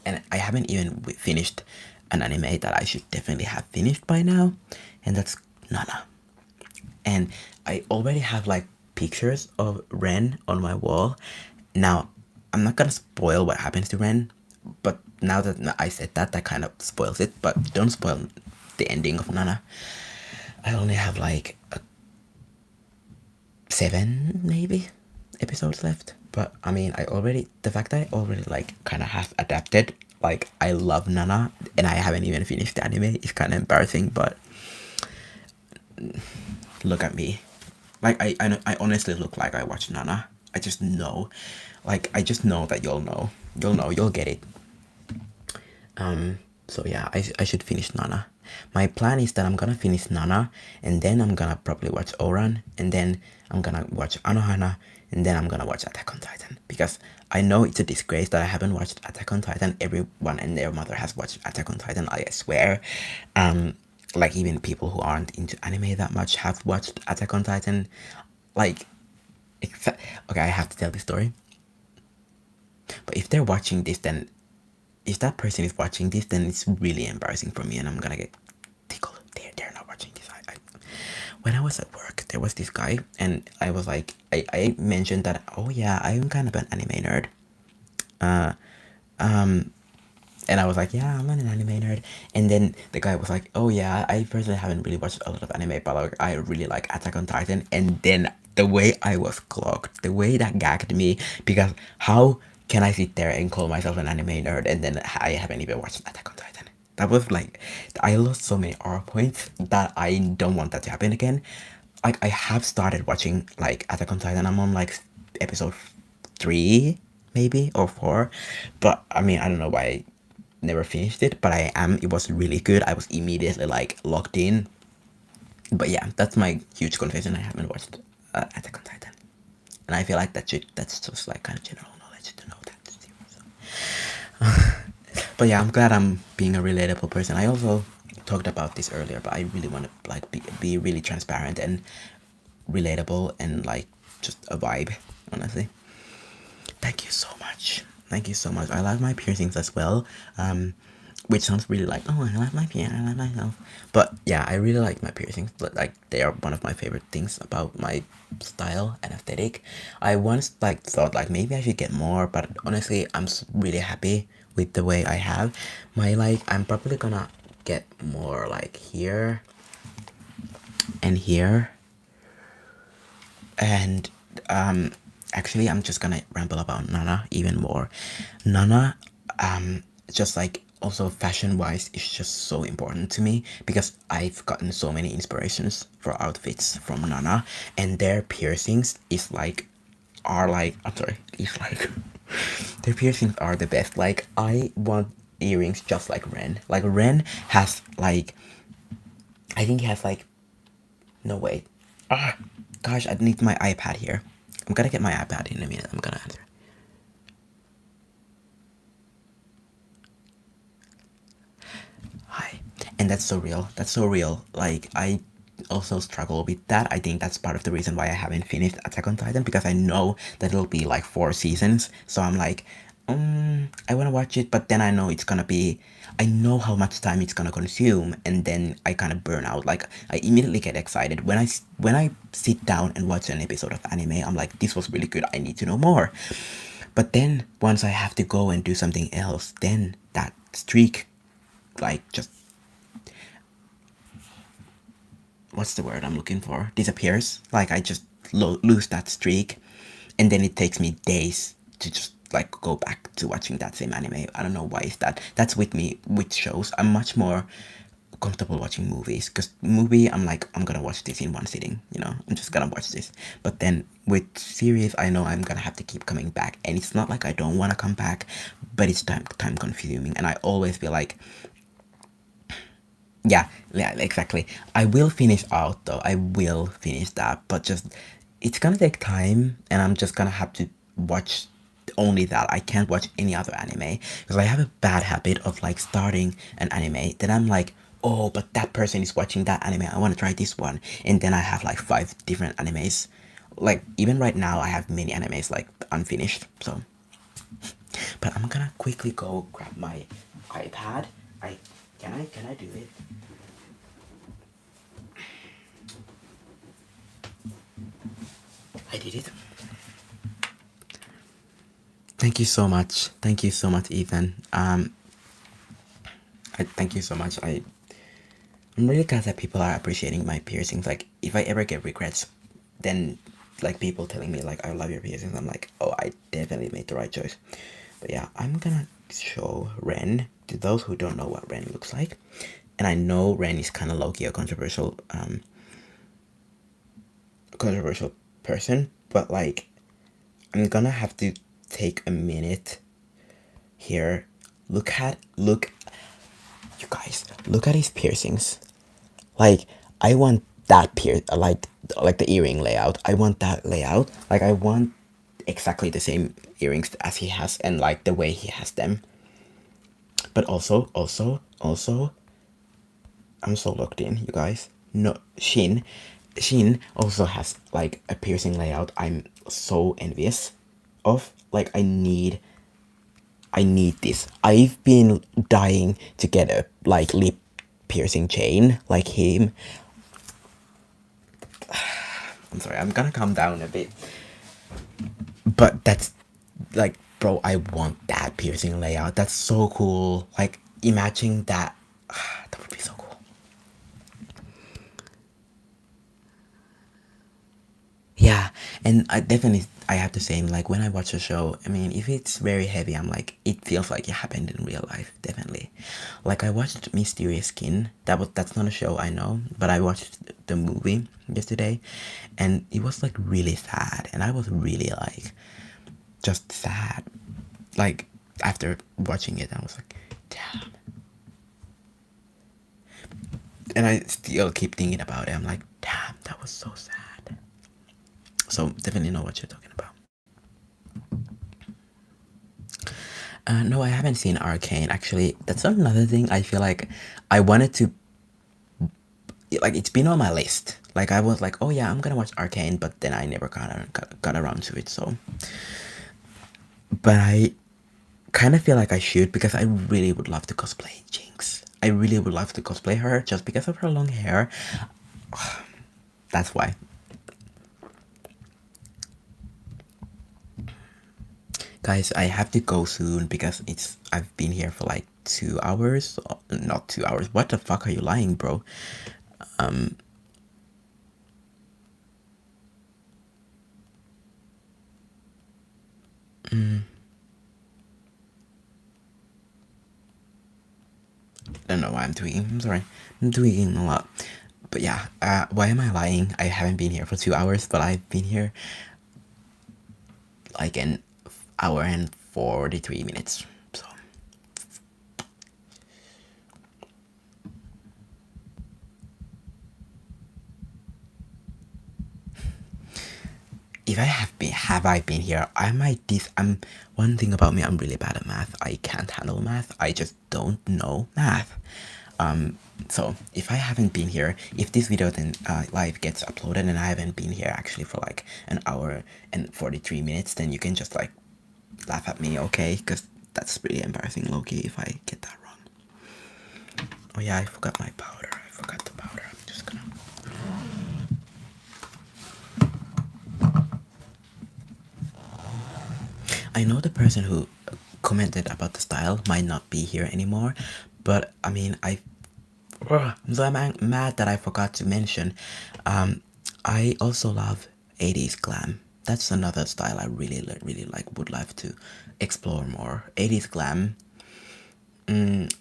and I haven't even finished an anime that I should definitely have finished by now, and that's Nana. And I already have like pictures of Ren on my wall. Now, I'm not gonna spoil what happens to Ren, but now that I said that, that kind of spoils it. But don't spoil the ending of Nana. I only have like 7 maybe episodes left. But I mean, the fact that I already like kind of have adapted, like I love Nana, and I haven't even finished the anime is kind of embarrassing. But look at me, like I honestly look like I watch Nana. I just know, like I just know that you'll get it. So yeah, I should finish Nana. My plan is that I'm gonna finish Nana, and then I'm gonna probably watch Oran, and then I'm gonna watch Anohana, and then I'm gonna watch Attack on Titan, because I know it's a disgrace that I haven't watched Attack on Titan. Everyone and their mother has watched Attack on Titan, I swear. Like even people who aren't into anime that much have watched Attack on Titan. Like, okay, I have to tell this story. But if they're watching this, then if that person is watching this, then it's really embarrassing for me, and I'm gonna get tickled. They're not watching this. When I was at work, there was this guy, and I was like, I mentioned that, oh yeah, I'm kind of an anime nerd. And I was like, yeah, I'm an anime nerd. And then the guy was like, oh yeah, I personally haven't really watched a lot of anime, but like, I really like Attack on Titan. And then the way I was clocked, the way that gagged me, because how can I sit there and call myself an anime nerd and then I haven't even watched Attack on Titan? That was like, I lost so many R points that I don't want that to happen again. Like, I have started watching like Attack on Titan. I'm on like episode 3 maybe or 4, but I mean, I don't know why I never finished it, but I am. It was really good. I was immediately like locked in. But yeah, that's my huge confession. I haven't watched Attack on Titan, and I feel like that's just like kind of general knowledge to know that. But yeah, I'm glad I'm being a relatable person. I also talked about this earlier, but I really want to like be really transparent and relatable and like just a vibe, honestly. Thank you so much. Thank you so much. I love my piercings as well. Which sounds really like, oh, I love my piercings, I love myself. But yeah, I really like my piercings. But like, they are one of my favorite things about my style and aesthetic. I once like thought like maybe I should get more, but honestly, I'm really happy with the way I have my like. I'm probably gonna get more like here and here, and actually I'm just gonna ramble about Nana even more. Nana, just like also fashion wise is just so important to me because I've gotten so many inspirations for outfits from Nana, and their piercings is like are like, I'm sorry, it's like their piercings are the best. Like, I want earrings just like Ren. Like, Ren has like, I think he has like, no, wait. Ah, gosh, I need my iPad here. I'm gonna get my iPad in a minute. I'm gonna answer. Hi. And that's so real. That's so real. Like, I also struggle with that. I think that's part of the reason why I haven't finished Attack on Titan, because I know that it'll be like 4 seasons. So I'm like, I want to watch it, but then I know it's gonna be, I know how much time it's gonna consume, and then I kind of burn out. Like, I immediately get excited when I sit down and watch an episode of anime. I'm like, this was really good. I need to know more. But then once I have to go and do something else, then that streak, like, just, what's the word I'm looking for? Disappears. Like, I just lose that streak, and then it takes me days to just like go back to watching that same anime. I don't know why is that. That's with me with shows. I'm much more comfortable watching movies, because movie I'm like, I'm gonna watch this in one sitting, you know, I'm just gonna watch this. But then with series, I know I'm gonna have to keep coming back, and it's not like I don't want to come back, but it's time consuming, and I always feel like, yeah, exactly. I will finish out though. I will finish that, but just it's gonna take time, and I'm just gonna have to watch only that. I can't watch any other anime because I have a bad habit of like starting an anime, then I'm like, oh, but that person is watching that anime. I want to try this one, and then I have like 5 different animes. Like, even right now, I have many animes like unfinished. So, but I'm gonna quickly go grab my iPad. Can I do it? I did it. Thank you so much. Thank you so much, Ethan. I thank you so much. I'm really glad that people are appreciating my piercings. Like, if I ever get regrets, then like people telling me like, I love your piercings, I'm like, oh, I definitely made the right choice. But yeah, I'm gonna show Ren to those who don't know what Ren looks like. And I know Ren is kind of low-key a controversial person, but like, I'm gonna have to take a minute here. Look, you guys, look at his piercings. Like, I want that like the earring layout. I want that layout. Like, I want exactly the same earrings as he has, and like the way he has them. But also, I'm so locked in, you guys. No, Shin also has like a piercing layout. I'm so envious of. Like, I need this. I've been dying to get a like lip piercing chain like him. I'm sorry, I'm gonna calm down a bit. But that's like, bro, I want that. that piercing layout. That's so cool. Like imagine that. That would be so cool. Yeah, and I have to say, like when I watch a show, I mean, if it's very heavy, I'm like, it feels like it happened in real life, definitely. Like I watched Mysterious Skin. That's not a show I know, but I watched the movie yesterday, and it was like really sad, and I was really like, just sad. Like after watching it, I was like, damn. And I still keep thinking about it. I'm like, damn, that was so sad. So definitely know what you're talking about. No, I haven't seen Arcane. Actually, that's another thing. I feel like I wanted to, like, it's been on my list. Like, I was like, oh yeah, I'm gonna watch Arcane, but then I never got around to it. So, but I kind of feel like I should because I really would love to cosplay Jinx. I really would love to cosplay her just because of her long hair. That's why. Guys, I have to go soon because I've been here for like 2 hours. Not 2 hours. What the fuck are you lying, bro? I don't know why I'm tweaking. I'm sorry. I'm tweaking a lot. But yeah, why am I lying? I haven't been here for 2 hours, but I've been here like an hour and 43 minutes. So if I been here, I might I'm one thing about me, I'm really bad at math. I can't handle math. I just don't know math. So if I haven't been here, if this video then live gets uploaded and I haven't been here actually for like an hour and 43 minutes, then you can just like laugh at me, okay? Because that's really embarrassing, low-key, if I get that wrong. Oh yeah, I forgot my powder. I forgot the powder. I'm just gonna... I know the person who commented about the style might not be here anymore, but I mean, I'm so mad that I forgot to mention. I also love 80s glam. That's another style I really like. Would like to explore more. 80s glam,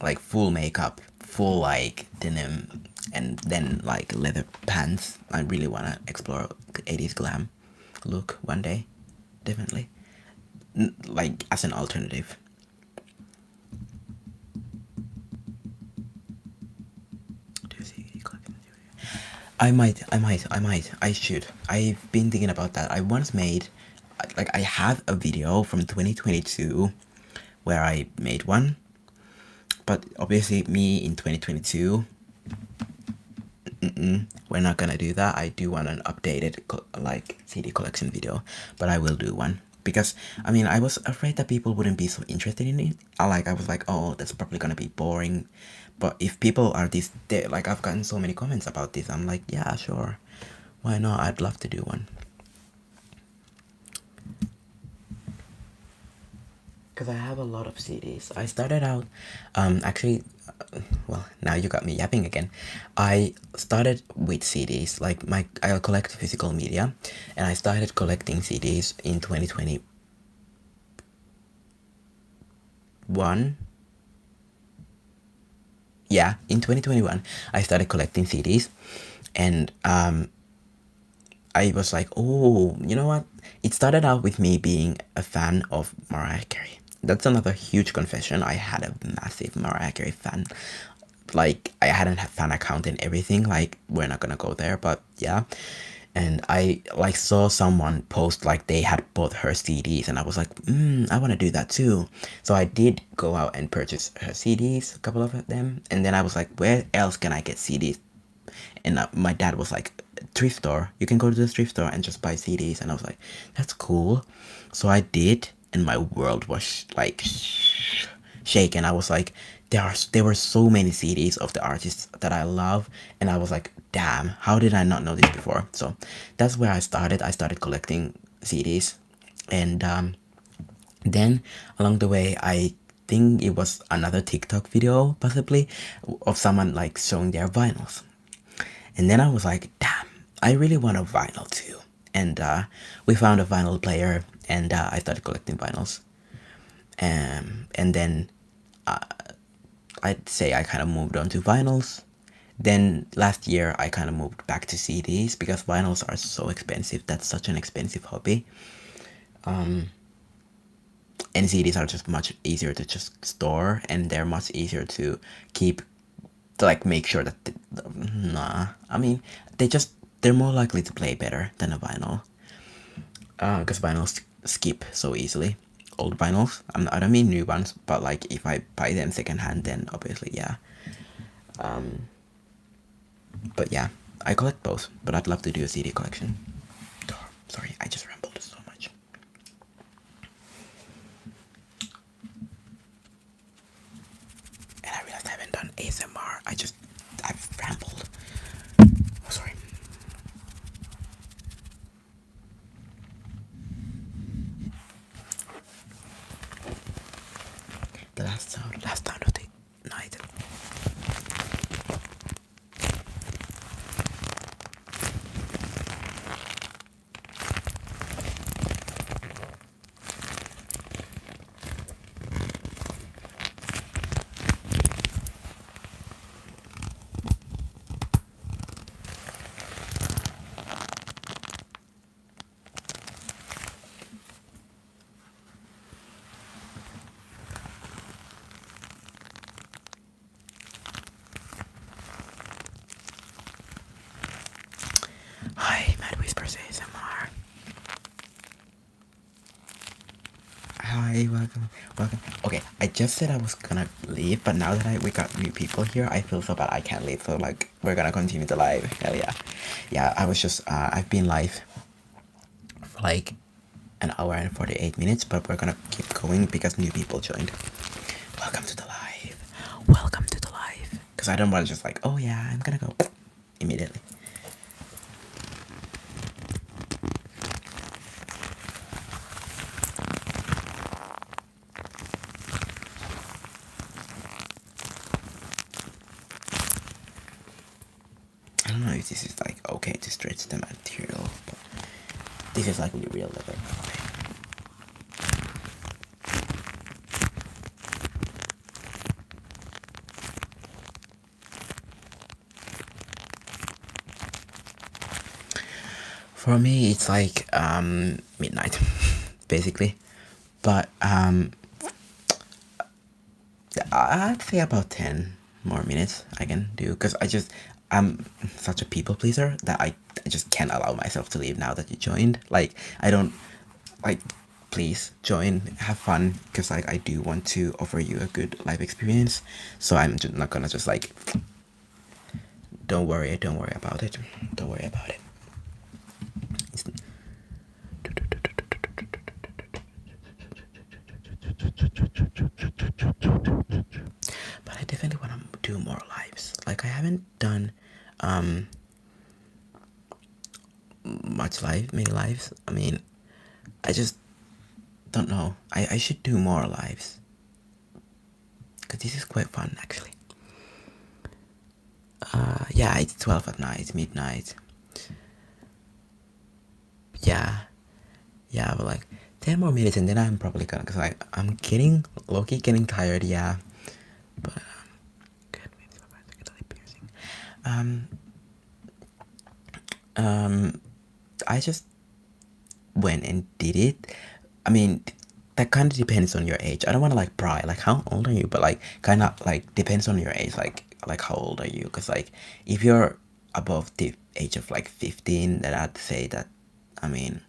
like full makeup, full like denim, and then like leather pants. I really wanna explore 80s glam look one day, definitely. Like as an alternative. Do you see? I should. I've been thinking about that. I once made, like, I have a video from 2022 where I made one, but obviously, me in 2022, we're not gonna do that. I do want an updated, like, CD collection video, but I will do one. Because, I mean, I was afraid that people wouldn't be so interested in it. I was like, oh, that's probably gonna be boring. But if people are like, I've gotten so many comments about this, I'm like, yeah, sure. Why not? I'd love to do one. Because I have a lot of CDs. I started out, actually, well, now you got me yapping again. I started with CDs, like I collect physical media, and I started collecting CDs in 2021. Yeah, in 2021, I started collecting CDs, and I was like, oh, you know what? It started out with me being a fan of Mariah Carey. That's another huge confession. I had a massive Mariah Carey fan. Like, I hadn't had fan account and everything. Like, we're not gonna go there, but yeah. And I like saw someone post like they had bought her CDs, and I was like, I want to do that too. So I did go out and purchase her CDs, a couple of them, and then I was like, where else can I get CDs? And my dad was like, thrift store. You can go to the thrift store and just buy CDs. And I was like, that's cool. So I did, and my world was like shaken. I was like, there were so many CDs of the artists that I love, and I was like, damn, how did I not know this before? So that's where I started. I started collecting CDs, and Then along the way, I think it was another TikTok video, possibly, of someone like showing their vinyls. And then I was like, damn, I really want a vinyl too. And we found a vinyl player, and I started collecting vinyls. And then I'd say I kind of moved on to vinyls. Then last year I kind of moved back to CDs because vinyls are so expensive. That's such an expensive hobby. And CDs are just much easier to just store, and they're much easier to keep, to like make sure that nah, I mean, they're more likely to play better than a vinyl, because vinyls skip so easily. Old vinyls, I don't mean new ones, but like if I buy them secondhand, then obviously yeah. But yeah, I collect both, but I'd love to do a CD collection. Sorry, I just rambled so much. And I realized I haven't done ASMR. I've rambled. Oh, sorry. The last sound of the night. Hi, Mad Whispers ASMR. Hi, welcome. Okay, I just said I was gonna leave, but now that we got new people here, I feel so bad I can't leave. So like, we're gonna continue the live. Hell yeah, yeah. I was just I've been live for like an hour and 48 minutes, but we're gonna keep going because new people joined. Welcome to the live. Welcome to the live. Because I don't want to just like, oh yeah, I'm gonna go immediately. I don't know if this is like okay to stretch the material, but this is like real leather. Okay. For me, it's like midnight, basically. But I'd say about 10 more minutes I can do, because I'm such a people pleaser that I just can't allow myself to leave now that you joined. Like, I don't, like, please join, have fun, because like I do want to offer you a good live experience. So I'm just not gonna just like, don't worry about it. Don't worry about it. It's, but I definitely want to do more lives. Like, I haven't done many lives. I mean, I just don't know. I should do more lives, because this is quite fun actually. Yeah, it's 12 at night, midnight. Yeah, yeah, but like 10 more minutes and then I'm probably gonna, because I'm getting low-key getting tired, yeah. But good, maybe I get a lip piercing. I just went and did it. I mean, that kind of depends on your age. I don't want to like pry like how old are you, but like kind of like depends on your age. Like how old are you? Because like if you're above the age of like 15, then I'd say that. I mean,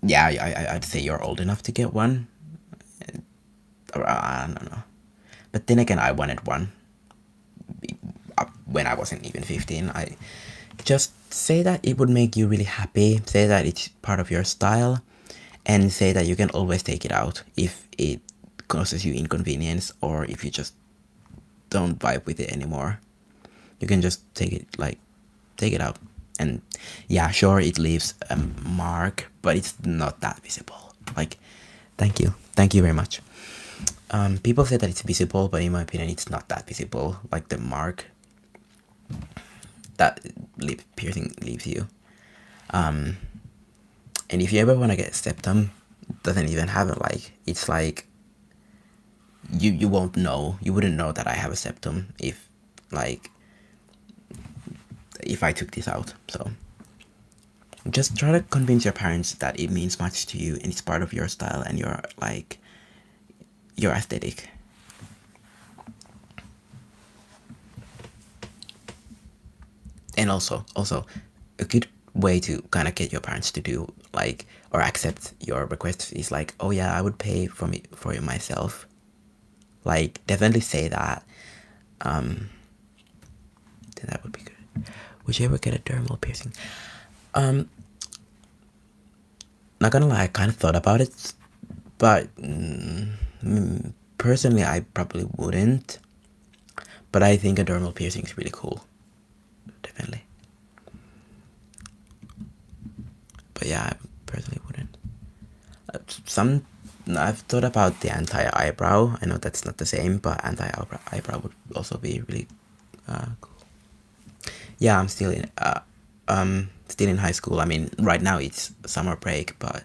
yeah, I'd say you're old enough to get one. Or I don't know. But then again, I wanted one when I wasn't even 15. I just say that it would make you really happy. Say that it's part of your style, and say that you can always take it out if it causes you inconvenience, or if you just don't vibe with it anymore. You can just take it out. And yeah, sure, it leaves a mark, but it's not that visible. Like, Thank you very much. People say that it's visible, but in my opinion, it's not that visible. Like the mark that lip piercing leaves you. And if you ever want to get septum, doesn't even have it. Like it's like you won't know. You wouldn't know that I have a septum if like if I took this out. So just try to convince your parents that it means much to you and it's part of your style and your like your aesthetic. And also a good way to kind of get your parents to do like or accept your requests is like, oh yeah, I would pay for it myself. Like definitely say that. Then that would be good. Would you ever get a dermal piercing? Not gonna lie, I kind of thought about it, but personally, I probably wouldn't. But I think a dermal piercing is really cool, definitely. But yeah, I personally wouldn't. Some I've thought about the anti-eyebrow. I know that's not the same, but anti-eyebrow would also be really cool. Yeah, I'm still in high school. I mean, right now it's summer break, but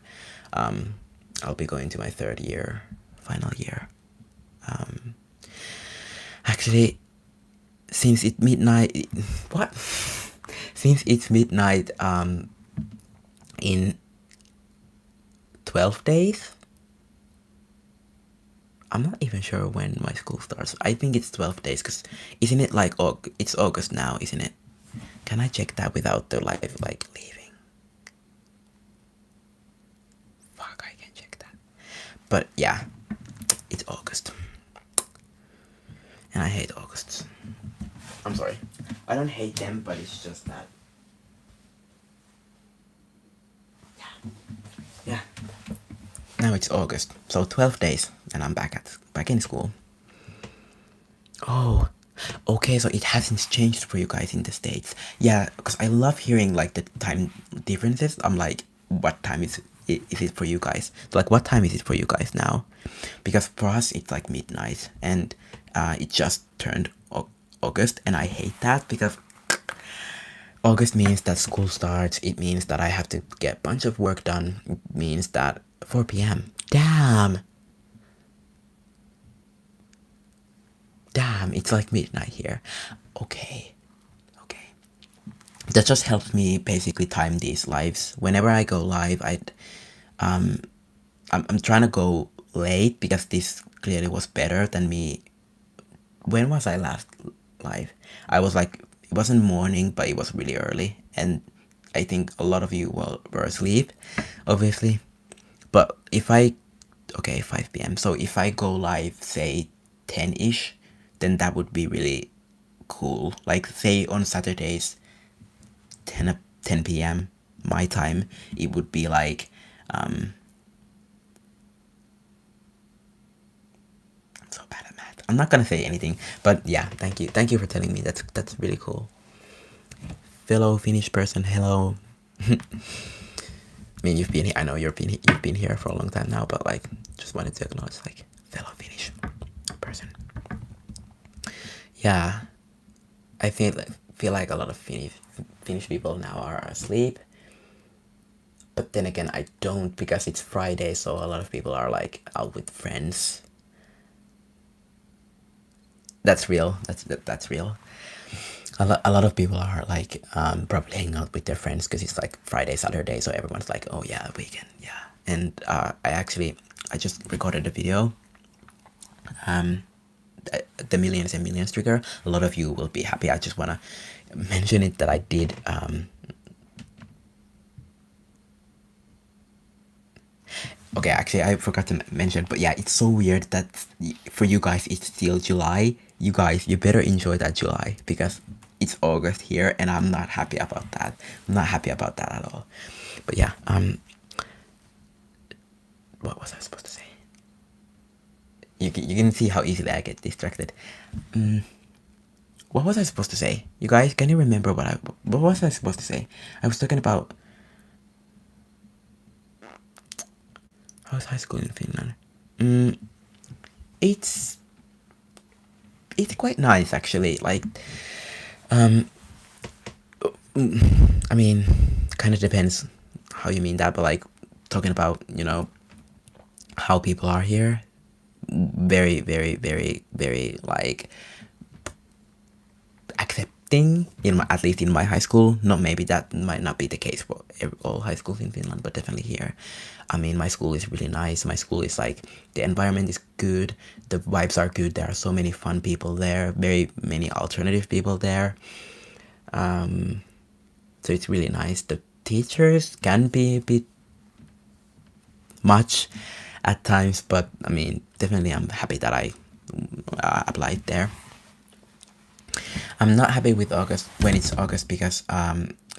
I'll be going to my third year, final year. Actually, since it's midnight, what? Since it's midnight, in 12 days. I'm not even sure when my school starts. I think it's 12 days, because isn't it like, it's August now, isn't it? Can I check that without the live, like, leaving? Fuck, I can check that. But yeah, it's August. And I hate Augusts. I'm sorry. I don't hate them, but it's just that. Yeah. Now it's August, so 12 days, and I'm back in school. Oh, okay, so it hasn't changed for you guys in the States. Yeah, because I love hearing like the time differences. I'm like, what time is it for you guys? Like, what time is it for you guys now? Because for us, it's like midnight, and it just turned August, and I hate that because August means that school starts. It means that I have to get a bunch of work done. It means that 4 p.m. Damn. Damn, it's like midnight here. Okay. Okay. That just helps me basically time these lives. Whenever I go live, I'm trying to go late because this clearly was better than me. When was I last live? I was like, it wasn't morning, but it was really early, and I think a lot of you were asleep, obviously. But if I, okay, 5 p.m. So if I go live, say 10-ish, then that would be really cool. Like say on Saturdays, 10 p.m. my time, it would be like I'm so bad at math. I'm not gonna say anything, but yeah, thank you for telling me. That's really cool. Fellow Finnish person, hello. I mean, you've been here. I know you've been here for a long time now, but like, just wanted to acknowledge like fellow Finnish person. Yeah, I feel like a lot of Finnish people now are asleep. But then again, I don't, because it's Friday, so a lot of people are like out with friends. That's real. That's real. A lot of people are like probably hanging out with their friends because it's like Friday, Saturday, so everyone's like, oh yeah, weekend, yeah. And I just recorded a video. The millions and millions trigger. A lot of you will be happy. I just wanna mention it that I did. Okay, actually, I forgot to mention, but yeah, it's so weird that for you guys it's still July. You guys, you better enjoy that July because it's August here, and I'm not happy about that. I'm not happy about that at all. But yeah, what was I supposed to say? You can see how easily I get distracted. What was I supposed to say? You guys, can you remember what was I supposed to say? I was talking about. How's high school in Finland? Mm, it's it's quite nice actually. Like, I mean, kind of depends how you mean that, but like talking about how people are here, very very very very like accepting at least in my high school. Not maybe that might not be the case for all high schools in Finland, but definitely here. I mean, my school is really nice. My school is like, the environment is good, the vibes are good, there are so many fun people there, very many alternative people there. So it's really nice. The teachers can be a bit much at times, but I mean, definitely I'm happy that I applied there. I'm not happy with August when it's August because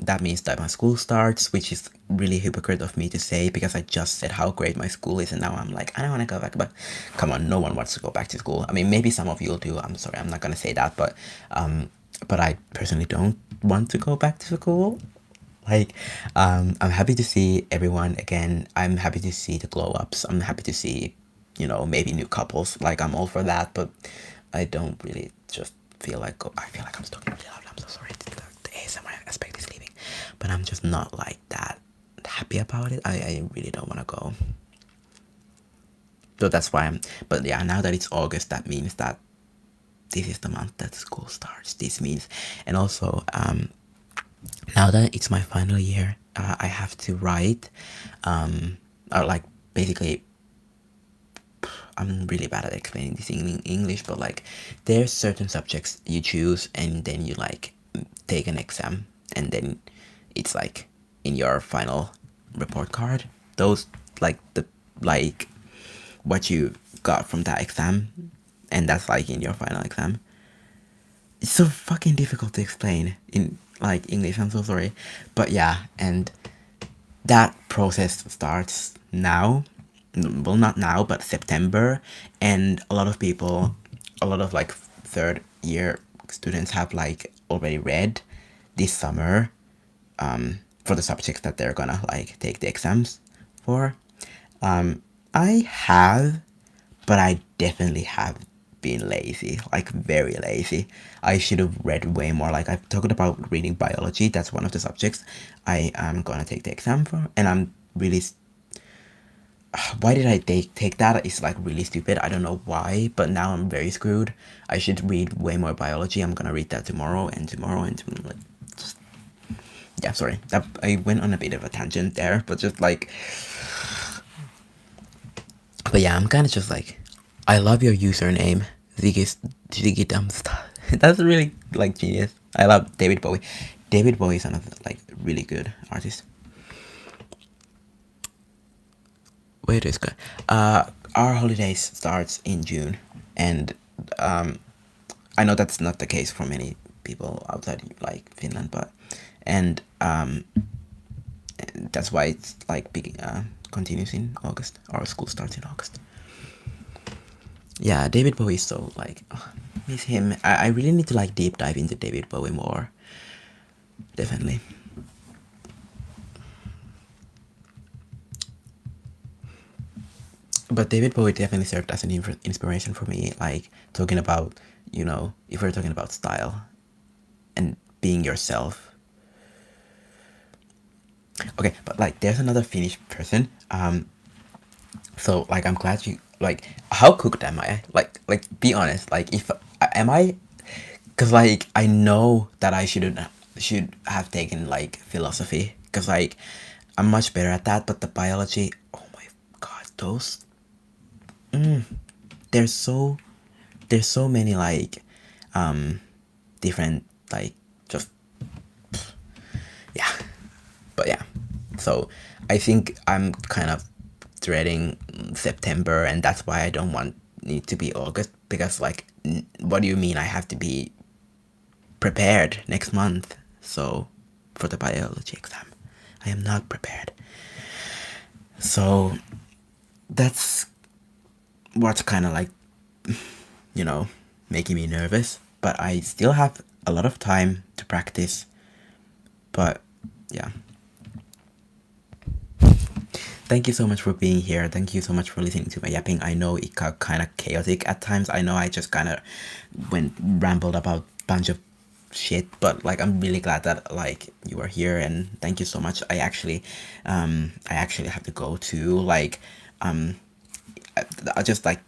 that means that my school starts, which is really hypocrite of me to say because I just said how great my school is, and now I'm like, I don't want to go back. But come on, no one wants to go back to school. I mean, maybe some of you do. I'm sorry, I'm not gonna say that, but I personally don't want to go back to school. Like, I'm happy to see everyone again. I'm happy to see the glow ups. I'm happy to see, maybe new couples. Like, I'm all for that, but I don't really just feel like, I feel like I'm talking really loud. I'm so sorry. The ASMR aspect is leaving. But I'm just not like that happy about it. I really don't want to go. So that's why but yeah, now that it's August, that means that this is the month that school starts. This means, and also, now that it's my final year, I have to write, or like basically, I'm really bad at explaining this in English, but like there's certain subjects you choose and then you like take an exam and then it's like in your final report card. Those like what you got from that exam, and that's like in your final exam. It's so fucking difficult to explain in like English. I'm so sorry, but yeah, and that process starts now. Well, not now, but September, and a lot of people, a lot of like third year students have like already read this summer, for the subjects that they're gonna like take the exams for. I have, but I definitely have been lazy, like very lazy. I should have read way more. Like I've talked about reading biology. That's one of the subjects I am gonna take the exam for, and I'm really. Why did I take that? It's like really stupid. I don't know why, but now I'm very screwed. I should read way more biology. I'm gonna read that tomorrow and tomorrow and tomorrow. Just, yeah, sorry. That I went on a bit of a tangent there, but just like. But yeah, I'm kind of just like, I love your username, Ziggy Dumpster. That's really like genius. I love David Bowie. David Bowie is another like really good artist. Where is good? Our holidays starts in June, and I know that's not the case for many people outside like Finland, but and that's why it's like continues in August. Our school starts in August. Yeah, David Bowie is so like, miss him. I really need to like deep dive into David Bowie more. Definitely. But David Bowie definitely served as an inspiration for me. Like talking about, if we're talking about style and being yourself. Okay, but like there's another Finnish person. So like I'm glad you like, how cooked am I? Like be honest. Like if am I? Cause like I know that I should have taken like philosophy. Cause like I'm much better at that. But the biology, oh my god, those. There's so there's so many like different like just yeah, but yeah. So I think I'm kind of dreading September, and that's why I don't want it to be August, because like what do you mean I have to be prepared next month? So for the biology exam I am not prepared. So that's what's kind of like making me nervous, but I still have a lot of time to practice. But yeah, thank you so much for being here. Thank you so much for listening to my yapping. I know it got kind of chaotic at times. I know I just kind of went rambled about bunch of shit, but like I'm really glad that like you are here, and thank you so much. I actually have to go to like um I'll just like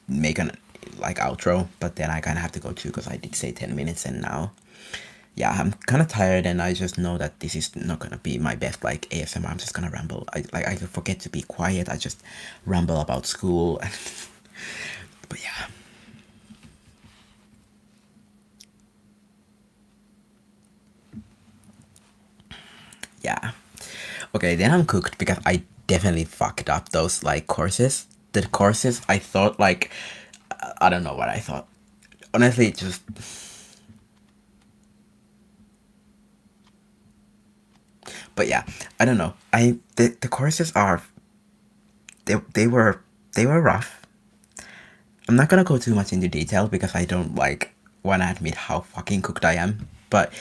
make an like outro, but then I kind of have to go too because I did say 10 minutes, and now yeah, I'm kind of tired, and I just know that this is not gonna be my best like ASMR. I'm just gonna ramble. I forget to be quiet. I just ramble about school. But yeah. Yeah. Okay, then I'm cooked because I definitely fucked up those like courses. The courses I thought like I don't know what I thought. Honestly, just but yeah, I don't know. The courses are they were they were rough. I'm not gonna go too much into detail because I don't like wanna admit how fucking cooked I am. But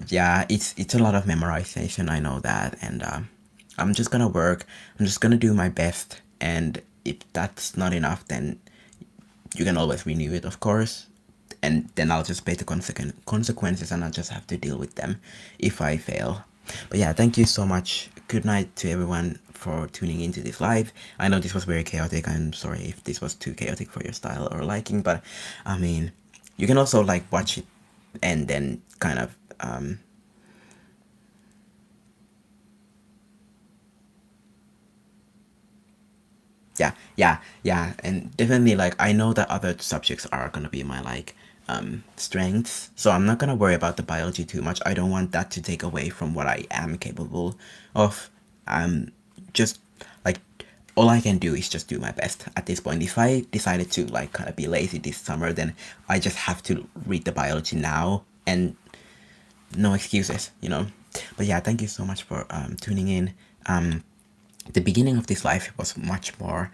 yeah, it's a lot of memorization. I know that, and I'm just gonna work. I'm just gonna do my best, and if that's not enough, then you can always renew it, of course. And then I'll just pay the consequences, and I'll just have to deal with them if I fail. But yeah, thank you so much. Good night to everyone for tuning into this live. I know this was very chaotic. I'm sorry if this was too chaotic for your style or liking, but I mean, you can also like watch it and then kind of yeah, and definitely like I know that other subjects are gonna be my like strengths, so I'm not gonna worry about the biology too much. I don't want that to take away from what I am capable of. Just like all I can do is just do my best at this point. If I decided to like kind of be lazy this summer, then I just have to read the biology now, and no excuses, you know. But yeah, thank you so much for tuning in. The beginning of this life was much more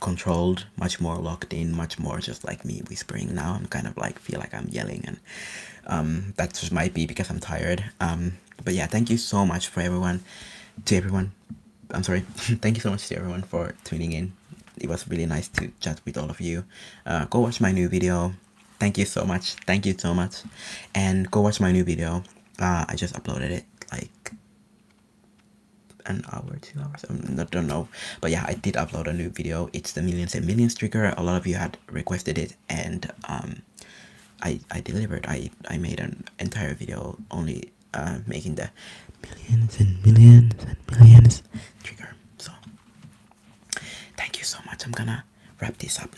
controlled, much more locked in, much more just like me whispering. Now I'm kind of like feel like I'm yelling, and that just might be because I'm tired. But yeah, thank you so much for everyone, to everyone. I'm sorry. Thank you so much to everyone for tuning in. It was really nice to chat with all of you. Go watch my new video. Thank you so much. Thank you so much. And go watch my new video. I just uploaded it like an hour, 2 hours. I don't know, but yeah, I did upload a new video. It's the millions and millions trigger. A lot of you had requested it, and I delivered. I made an entire video only making the millions and millions and millions trigger. So thank you so much. I'm gonna wrap this up